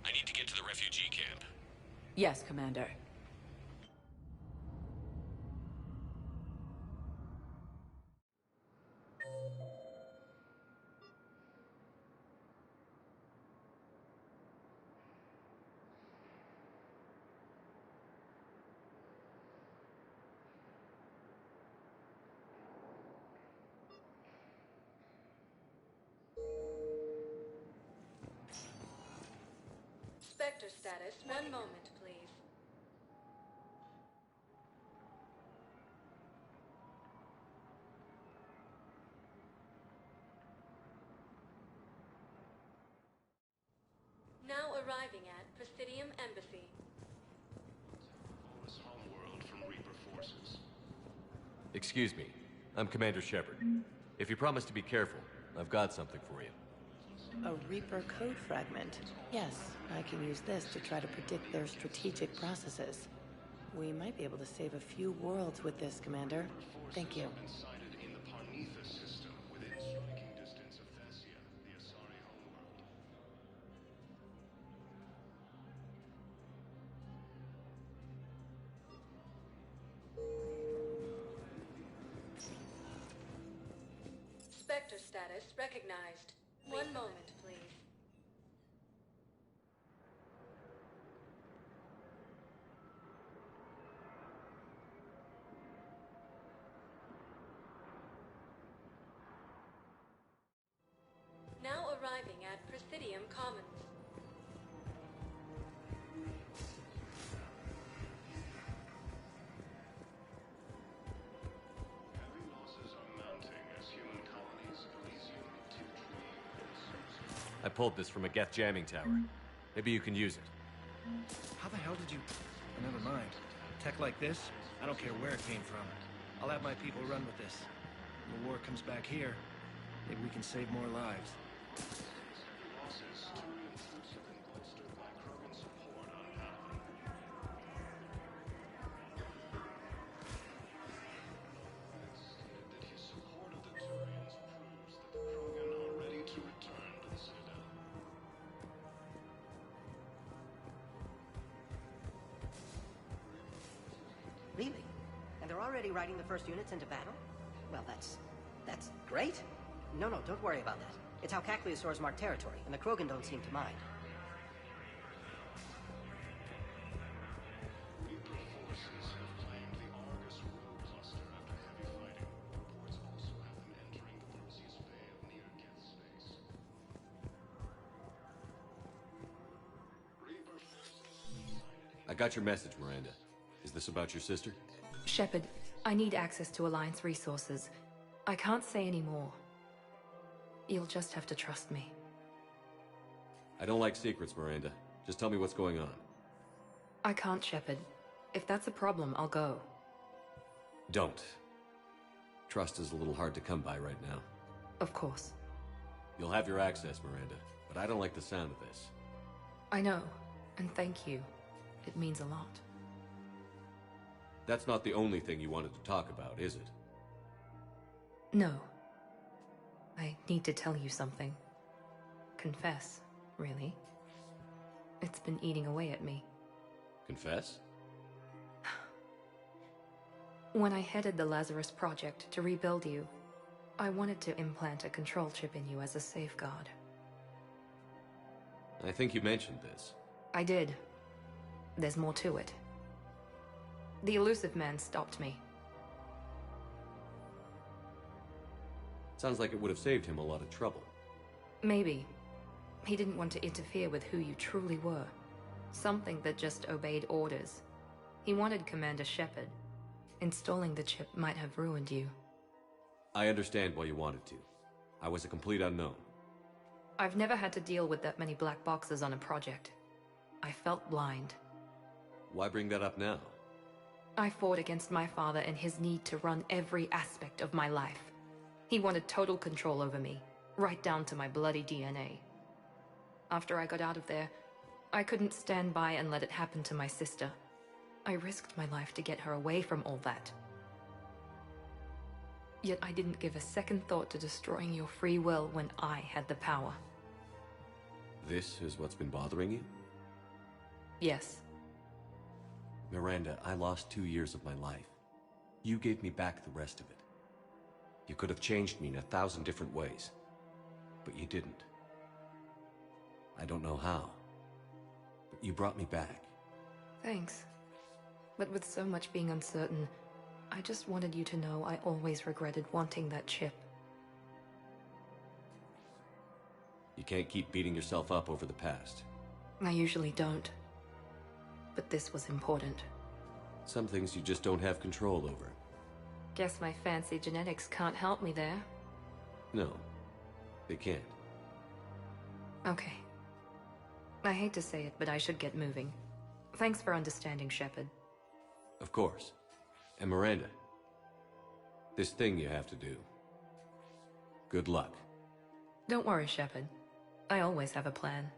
I need to get to the refugee camp. Yes, Commander. Spectre status. One moment, please. Now arriving at Presidium Embassy. This homeworld from Reaper forces. Excuse me. I'm Commander Shepard. If you promise to be careful, I've got something for you. A Reaper code fragment. Yes, I can use this to try to predict their strategic processes. We might be able to save a few worlds with this, Commander. Thank you. Sighted in the Parnitha system within striking distance of Thessia, the Asari homeworld. Spectre status recognized. One moment, please. Common. I pulled this from a Geth jamming tower. Maybe you can use it. How the hell did you... Never mind. Tech like this, I don't care where it came from. I'll have my people run with this. When the war comes back here, maybe we can save more lives. Really? And they're already riding the first units into battle? Well, that's great. No, don't worry about that. It's how Cacliosaurs mark territory, and the Krogan don't seem to mind. I got your message, Miranda. Is this about your sister? Shepard, I need access to Alliance resources. I can't say any more. You'll just have to trust me. I don't like secrets, Miranda. Just tell me what's going on. I can't, Shepard. If that's a problem, I'll go. Don't. Trust is a little hard to come by right now. Of course. You'll have your access, Miranda, but I don't like the sound of this. I know, and thank you. It means a lot. That's not the only thing you wanted to talk about, is it? No. I need to tell you something. Confess, really. It's been eating away at me. Confess? When I headed the Lazarus Project to rebuild you, I wanted to implant a control chip in you as a safeguard. I think you mentioned this. I did. There's more to it. The elusive man stopped me. Sounds like it would have saved him a lot of trouble. Maybe. He didn't want to interfere with who you truly were. Something that just obeyed orders. He wanted Commander Shepard. Installing the chip might have ruined you. I understand why you wanted to. I was a complete unknown. I've never had to deal with that many black boxes on a project. I felt blind. Why bring that up now? I fought against my father and his need to run every aspect of my life. He wanted total control over me, right down to my bloody DNA. After I got out of there, I couldn't stand by and let it happen to my sister. I risked my life to get her away from all that. Yet I didn't give a second thought to destroying your free will when I had the power. This is what's been bothering you? Yes. Miranda, I lost 2 years of my life. You gave me back the rest of it. You could have changed me in 1,000 different ways, but you didn't. I don't know how, but you brought me back. Thanks. But with so much being uncertain, I just wanted you to know I always regretted wanting that chip. You can't keep beating yourself up over the past. I usually don't. But this was important. Some things you just don't have control over. Guess my fancy genetics can't help me there. No, they can't. Okay. I hate to say it, but I should get moving. Thanks for understanding, Shepard. Of course. And Miranda, this thing you have to do. Good luck. Don't worry, Shepard. I always have a plan.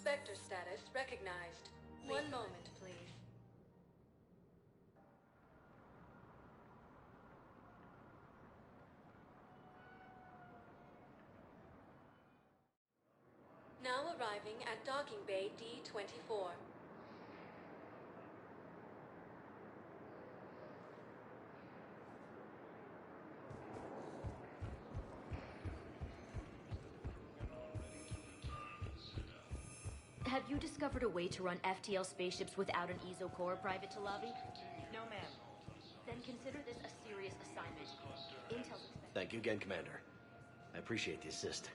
Spectre status recognized. One moment, please. Now arriving at docking bay D-24. Have you discovered a way to run FTL spaceships without an ESO core, Private Talavi? No, ma'am. Then consider this a serious assignment. Intel's Thank you again, Commander. I appreciate the assist.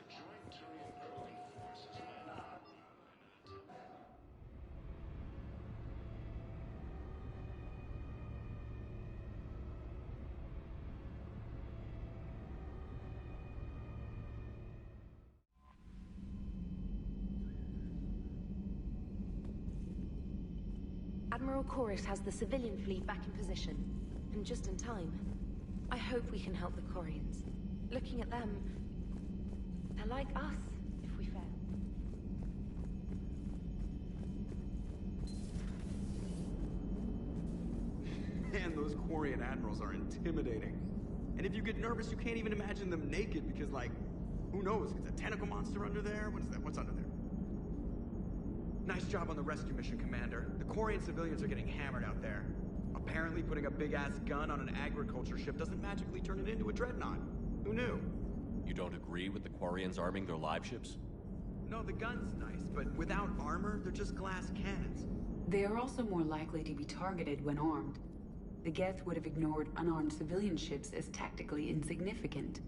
Admiral Chorus has the civilian fleet back in position, and just in time. I hope we can help the Quarians. Looking at them, they're like us, if we fail. Man, those Quarian admirals are intimidating. And if you get nervous, you can't even imagine them naked because, like, who knows? Is a tentacle monster under there? What is that? What's under there? Nice job on the rescue mission, Commander. The Quarian civilians are getting hammered out there. Apparently, putting a big-ass gun on an agriculture ship doesn't magically turn it into a dreadnought. Who knew? You don't agree with the Quarians arming their live ships? No, the gun's nice, but without armor, they're just glass cannons. They are also more likely to be targeted when armed. The Geth would have ignored unarmed civilian ships as tactically insignificant.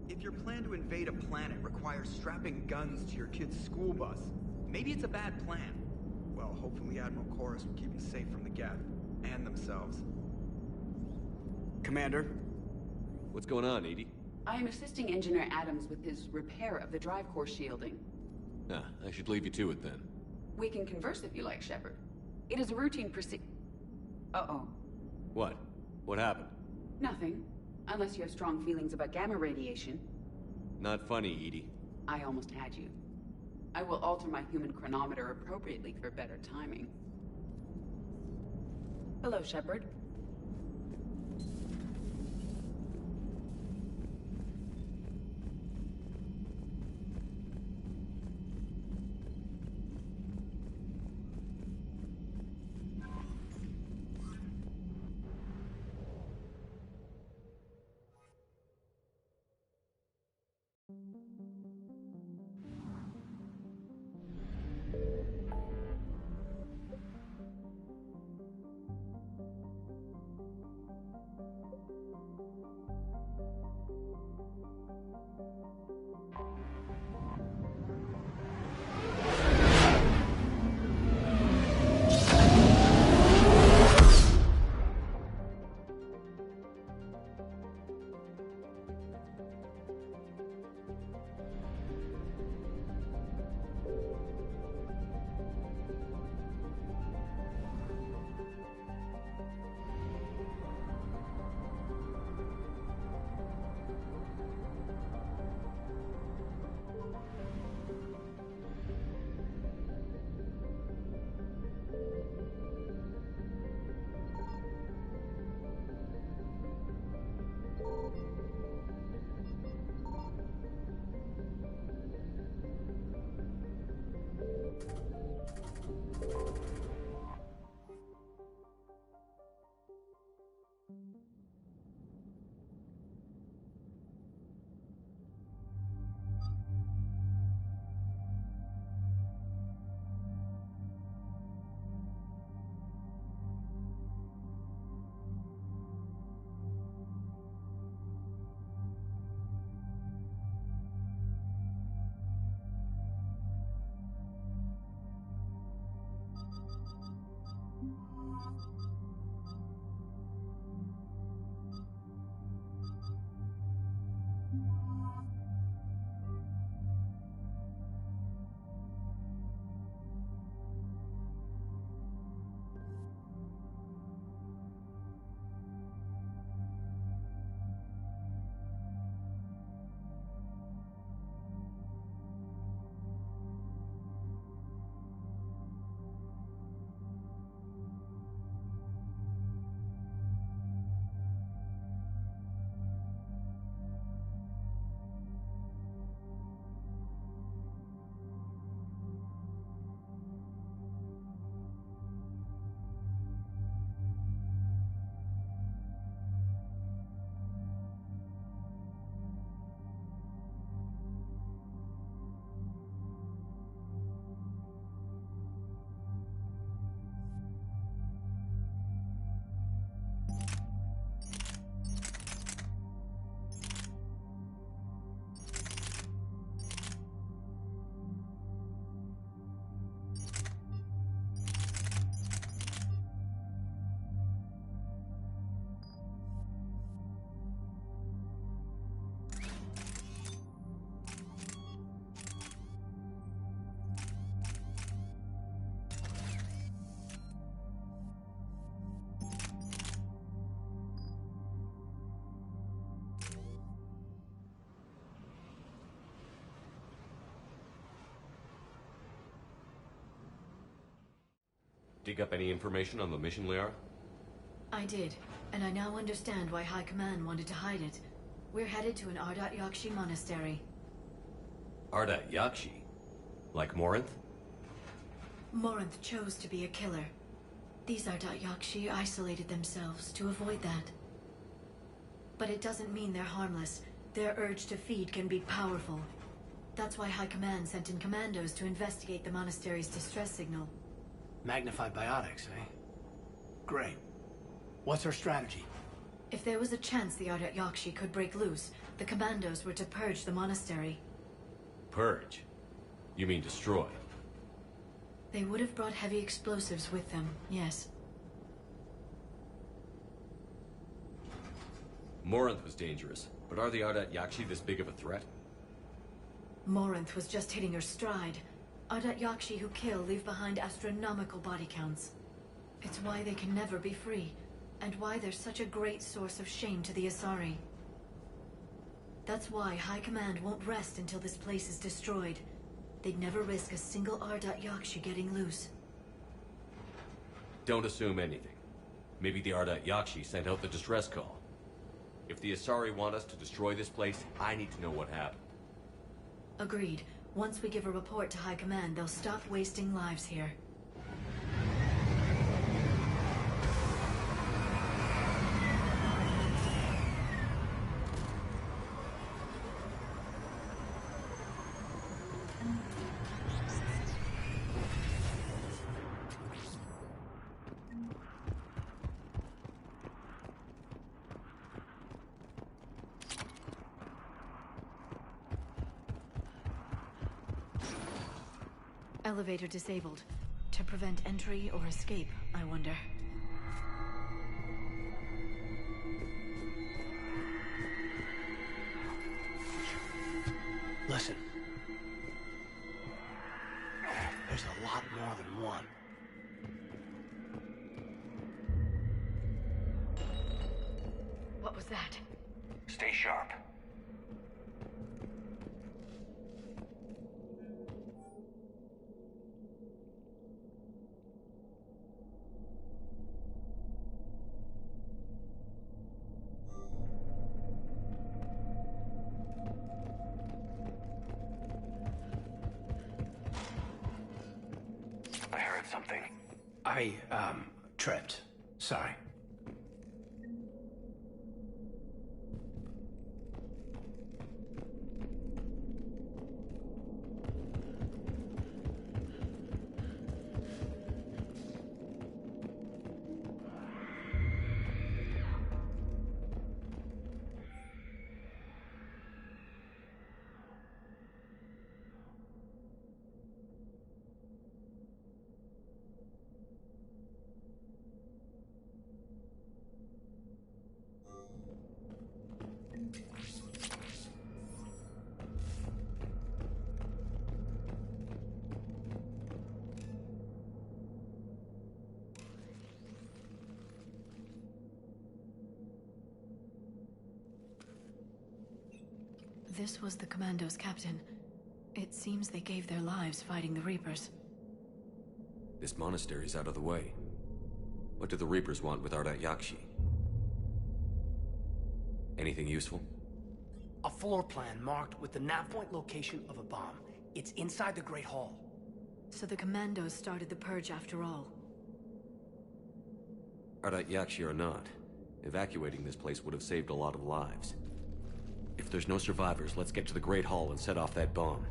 If your plan to invade a planet requires strapping guns to your kid's school bus, maybe it's a bad plan. Well, hopefully Admiral Chorus will keep them safe from the Geth and themselves. Commander? What's going on, Edie? I am assisting Engineer Adams with his repair of the drive core shielding. Ah, I should leave you to it then. We can converse if you like, Shepard. It is a routine Uh-oh. What? What happened? Nothing. Unless you have strong feelings about gamma radiation. Not funny, Edie. I almost had you. I will alter my human chronometer appropriately for better timing. Hello, Shepard. Dig up any information on the mission, Liara? I did, and I now understand why High Command wanted to hide it. We're headed to an Ardat Yakshi monastery. Ardat Yakshi? Like Morinth? Morinth chose to be a killer. These Ardat Yakshi isolated themselves to avoid that. But it doesn't mean they're harmless. Their urge to feed can be powerful. That's why High Command sent in commandos to investigate the monastery's distress signal. Magnified biotics, eh? Great. What's our strategy? If there was a chance the Ardat Yakshi could break loose, the commandos were to purge the monastery. Purge? You mean destroy? They would have brought heavy explosives with them, yes. Morinth was dangerous, but are the Ardat Yakshi this big of a threat? Morinth was just hitting her stride. Ardat Yakshi who kill leave behind astronomical body counts. It's why they can never be free, and why they're such a great source of shame to the Asari. That's why High Command won't rest until this place is destroyed. They'd never risk a single Ardat Yakshi getting loose. Don't assume anything. Maybe the Ardat Yakshi sent out the distress call. If the Asari want us to destroy this place, I need to know what happened. Agreed. Once we give a report to High Command, they'll stop wasting lives here. Elevator disabled. To prevent entry or escape, I wonder. Listen. There's a lot more than one. What was that? Stay sharp. I heard something. I, tripped. Sorry. This was the Commando's captain. It seems they gave their lives fighting the Reapers. This monastery's out of the way. What do the Reapers want with Ardat Yakshi? Anything useful? A floor plan marked with the nav point location of a bomb. It's inside the Great Hall. So the Commandos started the purge after all. Ardat Yakshi or not, evacuating this place would have saved a lot of lives. If there's no survivors, let's get to the Great Hall and set off that bomb.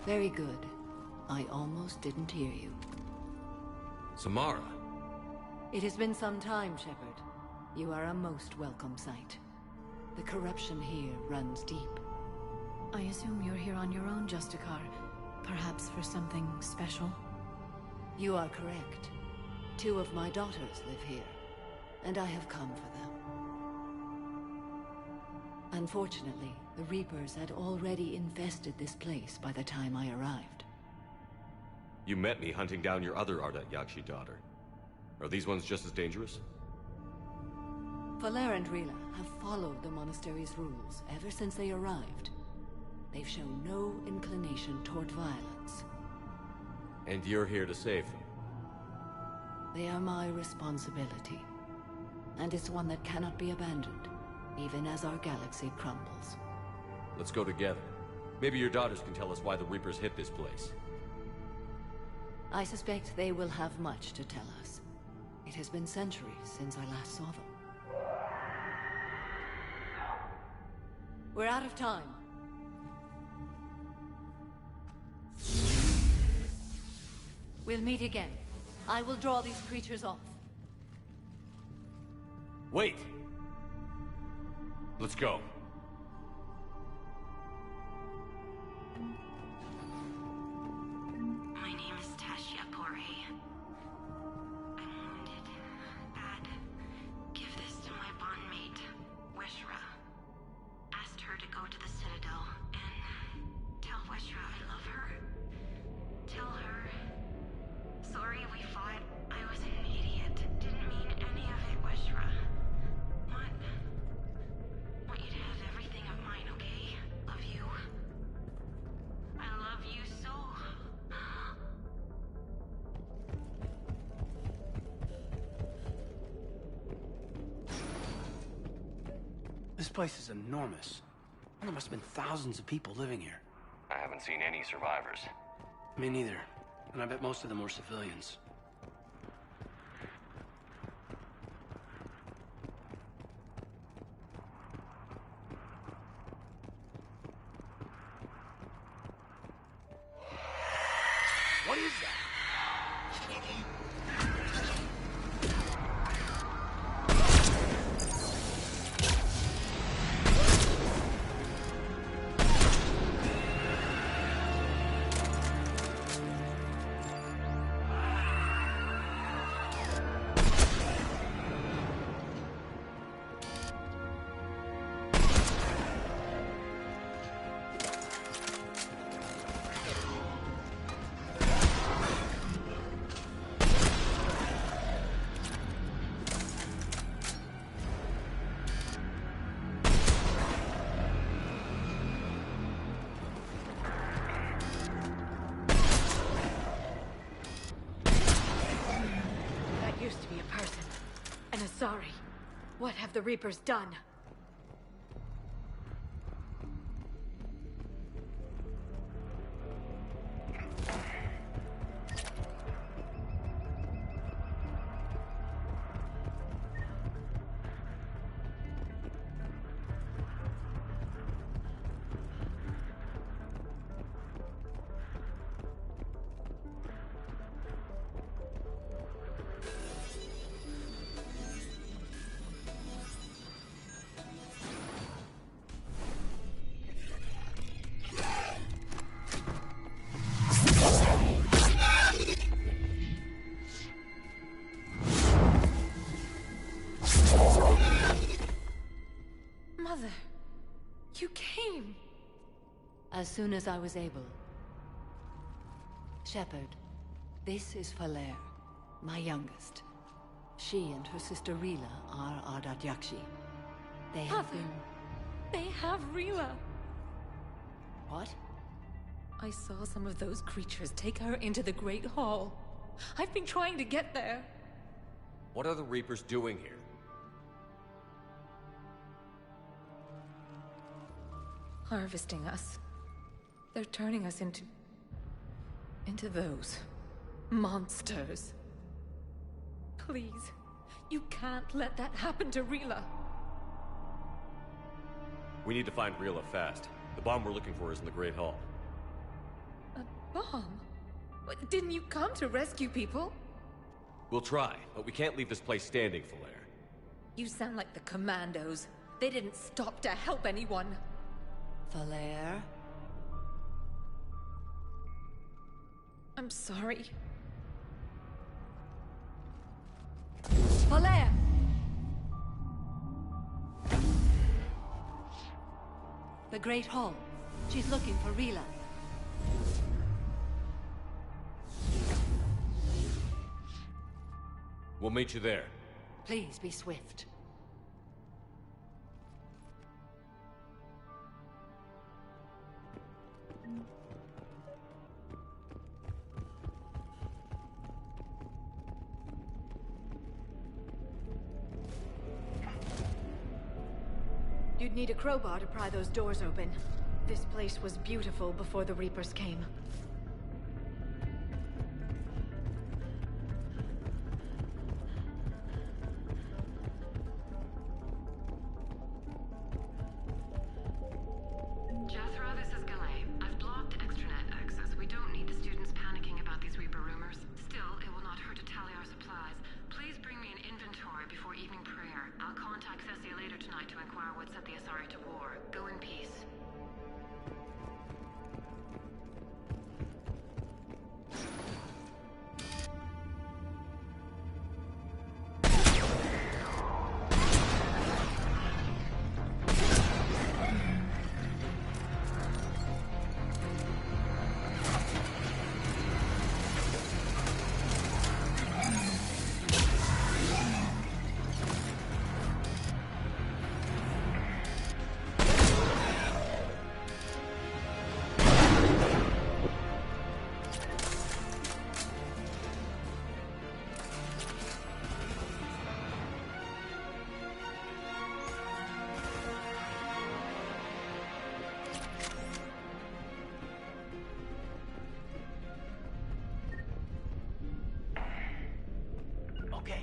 Very good. I almost didn't hear you. Samara. It has been some time, Shepard. You are a most welcome sight. The corruption here runs deep. I assume you're here on your own, Justicar. Perhaps for something special? You are correct. 2 of my daughters live here, and I have come for them. Unfortunately, the Reapers had already infested this place by the time I arrived. You met me hunting down your other Ardat Yakshi daughter. Are these ones just as dangerous? Valer and Rila have followed the monastery's rules ever since they arrived. They've shown no inclination toward violence. And you're here to save them? They are my responsibility. And it's one that cannot be abandoned, even as our galaxy crumbles. Let's go together. Maybe your daughters can tell us why the Reapers hit this place. I suspect they will have much to tell us. It has been centuries since I last saw them. We're out of time. We'll meet again. I will draw these creatures off. Wait! Let's go. My name is Tashia Pore. I'm wounded. Bad. Give this to my bondmate, Weshra. Asked her to go to the Citadel and tell Weshra I love her. Tell her. Sorry we fought. I was an idiot. Didn't mean any of it, Weshra. Want you to have everything of mine, okay? Love you. I love you so. This place is enormous. There must have been thousands of people living here. I haven't seen any survivors. Me neither. And I bet most of them were civilians. What is that? Used to be a person. And a sorry. What have the Reapers done? Mother, you came. As soon as I was able. Shepard, this is Valer, my youngest. She and her sister Rila are Ardat Yakshi. They have been... They have Rila. What? I saw some of those creatures take her into the Great Hall. I've been trying to get there. What are the Reapers doing here? Harvesting us. They're turning us into those monsters. Please, you can't let that happen to Rila. We need to find Rila fast. The bomb we're looking for is in the Great Hall. A bomb? Didn't you come to rescue people? We'll try, but we can't leave this place standing, Falair. You sound like the commandos. They didn't stop to help anyone. Falair? I'm sorry. Falair! The Great Hall. She's looking for Rila. We'll meet you there. Please be swift. You'd need a crowbar to pry those doors open. This place was beautiful before the Reapers came. Jethro, this is Galay. I've blocked extranet access. We don't need the students panicking about these Reaper rumors. Still, it will not hurt to tally our supplies. Please bring me an inventory before evening prayer. I'll contact Cessia later tonight to inquire what set the Asari to war. Go in peace. Okay.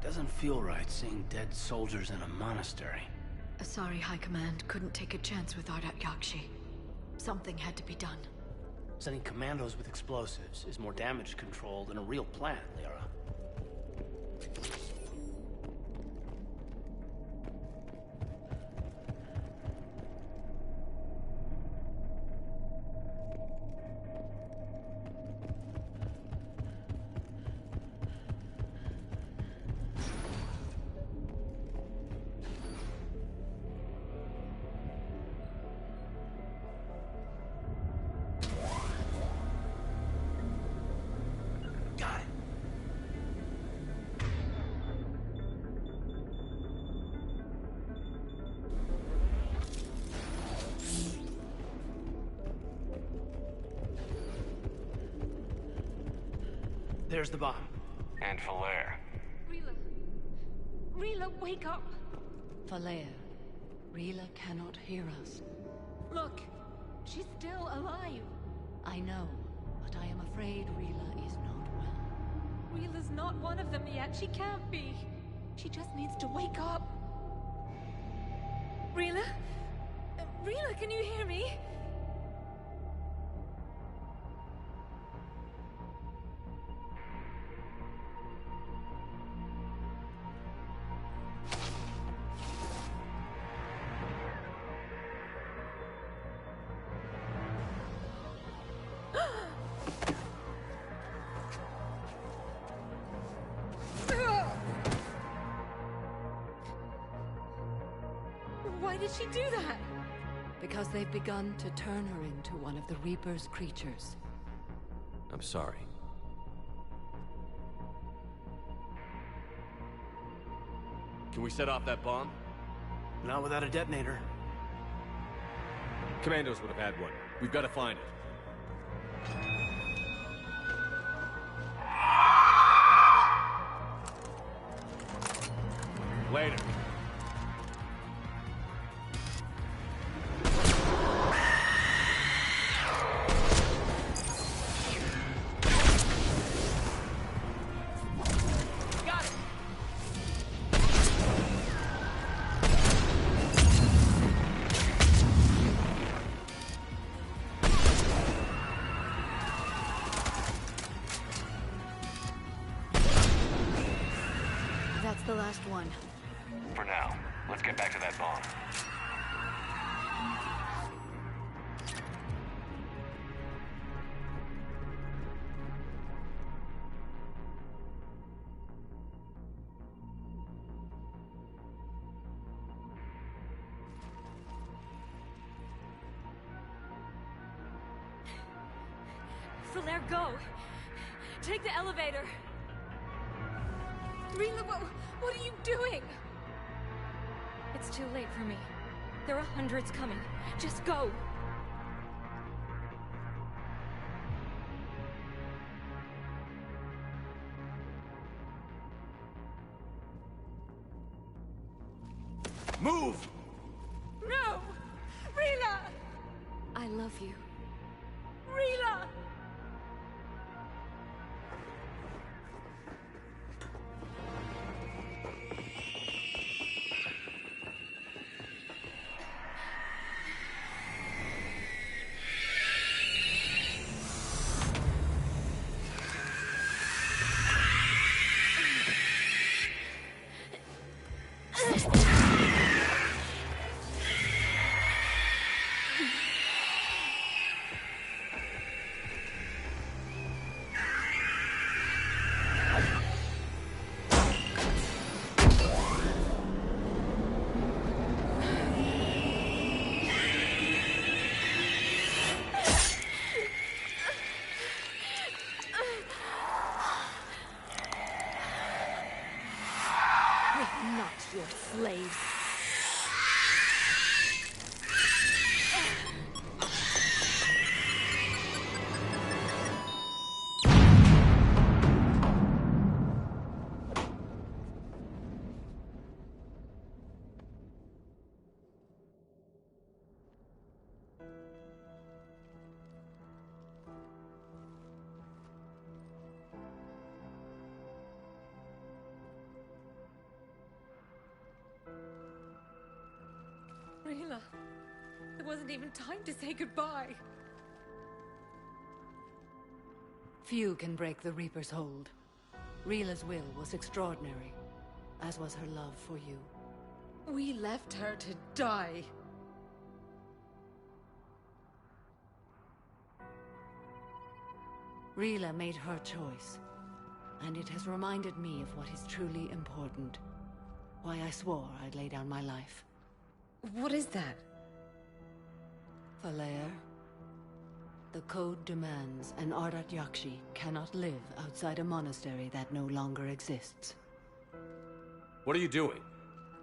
Doesn't feel right seeing dead soldiers in a monastery. Asari High Command couldn't take a chance with Ardat Yakshi. Something had to be done. Sending commandos with explosives is more damage control than a real plan, Lyra. There's the bomb. And Falaire. Rila, wake up! Falaire, Rila cannot hear us. Look, she's still alive. I know, but I am afraid Rila is not well. Rila's not one of them yet. She can't be. She just needs to wake up. Rila? Rila, can you hear me? Why did she do that? Because they've begun to turn her into one of the Reaper's creatures. I'm sorry. Can we set off that bomb? Not without a detonator. Commandos would have had one. We've got to find it. Later. That's the last one. For now, let's get back to that bomb. Falaire, go! Take the elevator! Rila, what are you doing? It's too late for me. There are hundreds coming. Just go! Move! No! Rila! I love you. Rila! Not your slaves. Rila, there wasn't even time to say goodbye. Few can break the Reaper's hold. Rila's will was extraordinary, as was her love for you. We left her to die. Rila made her choice, and it has reminded me of what is truly important. Why I swore I'd lay down my life. What is that? Falaire, the code demands an Ardat Yakshi cannot live outside a monastery that no longer exists. What are you doing?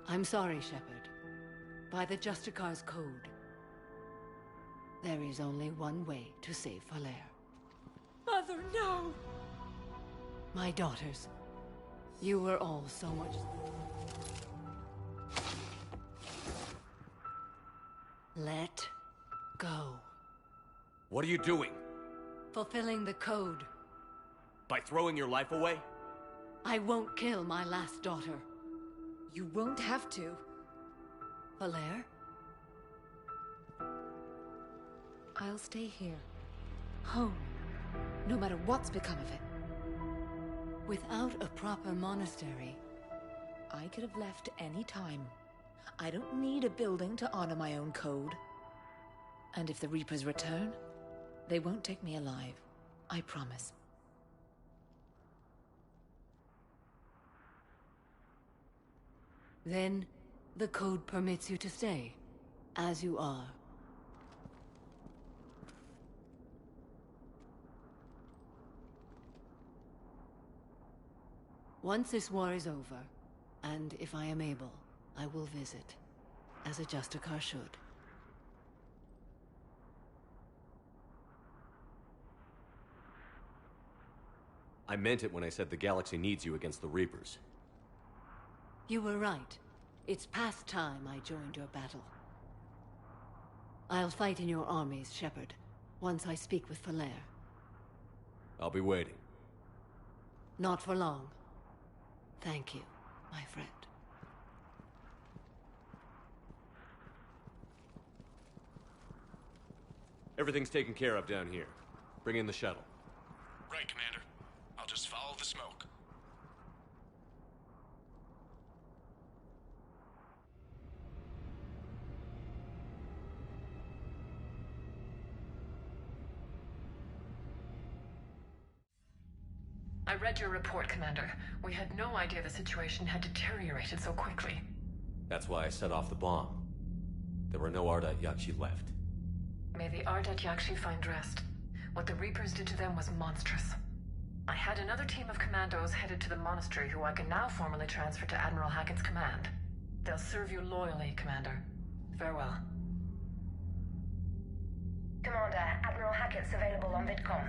I'm sorry, Shepard. By the Justicar's code, there is only one way to save Falaire. Mother, no! My daughters. You were all so much... Let go. What are you doing? Fulfilling the code. By throwing your life away? I won't kill my last daughter. You won't have to. Valere? I'll stay here. Home. No matter what's become of it. Without a proper monastery... I could have left any time. I don't need a building to honor my own code. And if the Reapers return, they won't take me alive. I promise. Then, the code permits you to stay, as you are. Once this war is over, and if I am able, I will visit, as a Justicar should. I meant it when I said the galaxy needs you against the Reapers. You were right. It's past time I joined your battle. I'll fight in your armies, Shepard, once I speak with Valere. I'll be waiting. Not for long. Thank you, my friend. Everything's taken care of down here. Bring in the shuttle. Right, Commander. I'll just follow the smoke. I read your report, Commander. We had no idea the situation had deteriorated so quickly. That's why I set off the bomb. There were no Ardat Yakshi left. May the Ardat Yakshi find rest. What the Reapers did to them was monstrous. I had another team of commandos headed to the monastery who I can now formally transfer to Admiral Hackett's command. They'll serve you loyally, Commander. Farewell. Commander, Admiral Hackett's available on VidCom.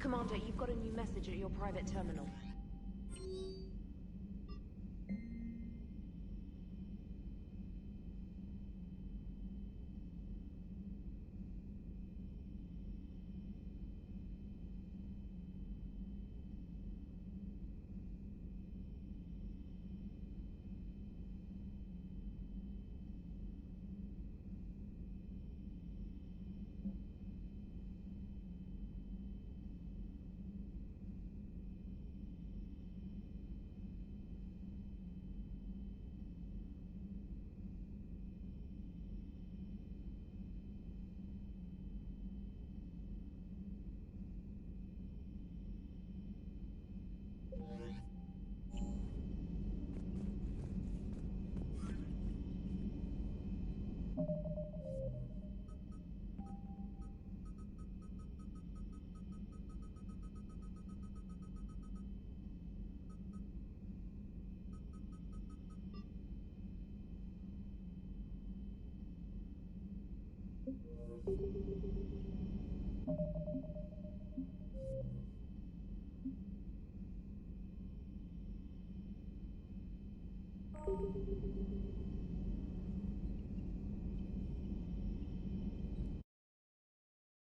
Commander, you've got a new message at your private terminal.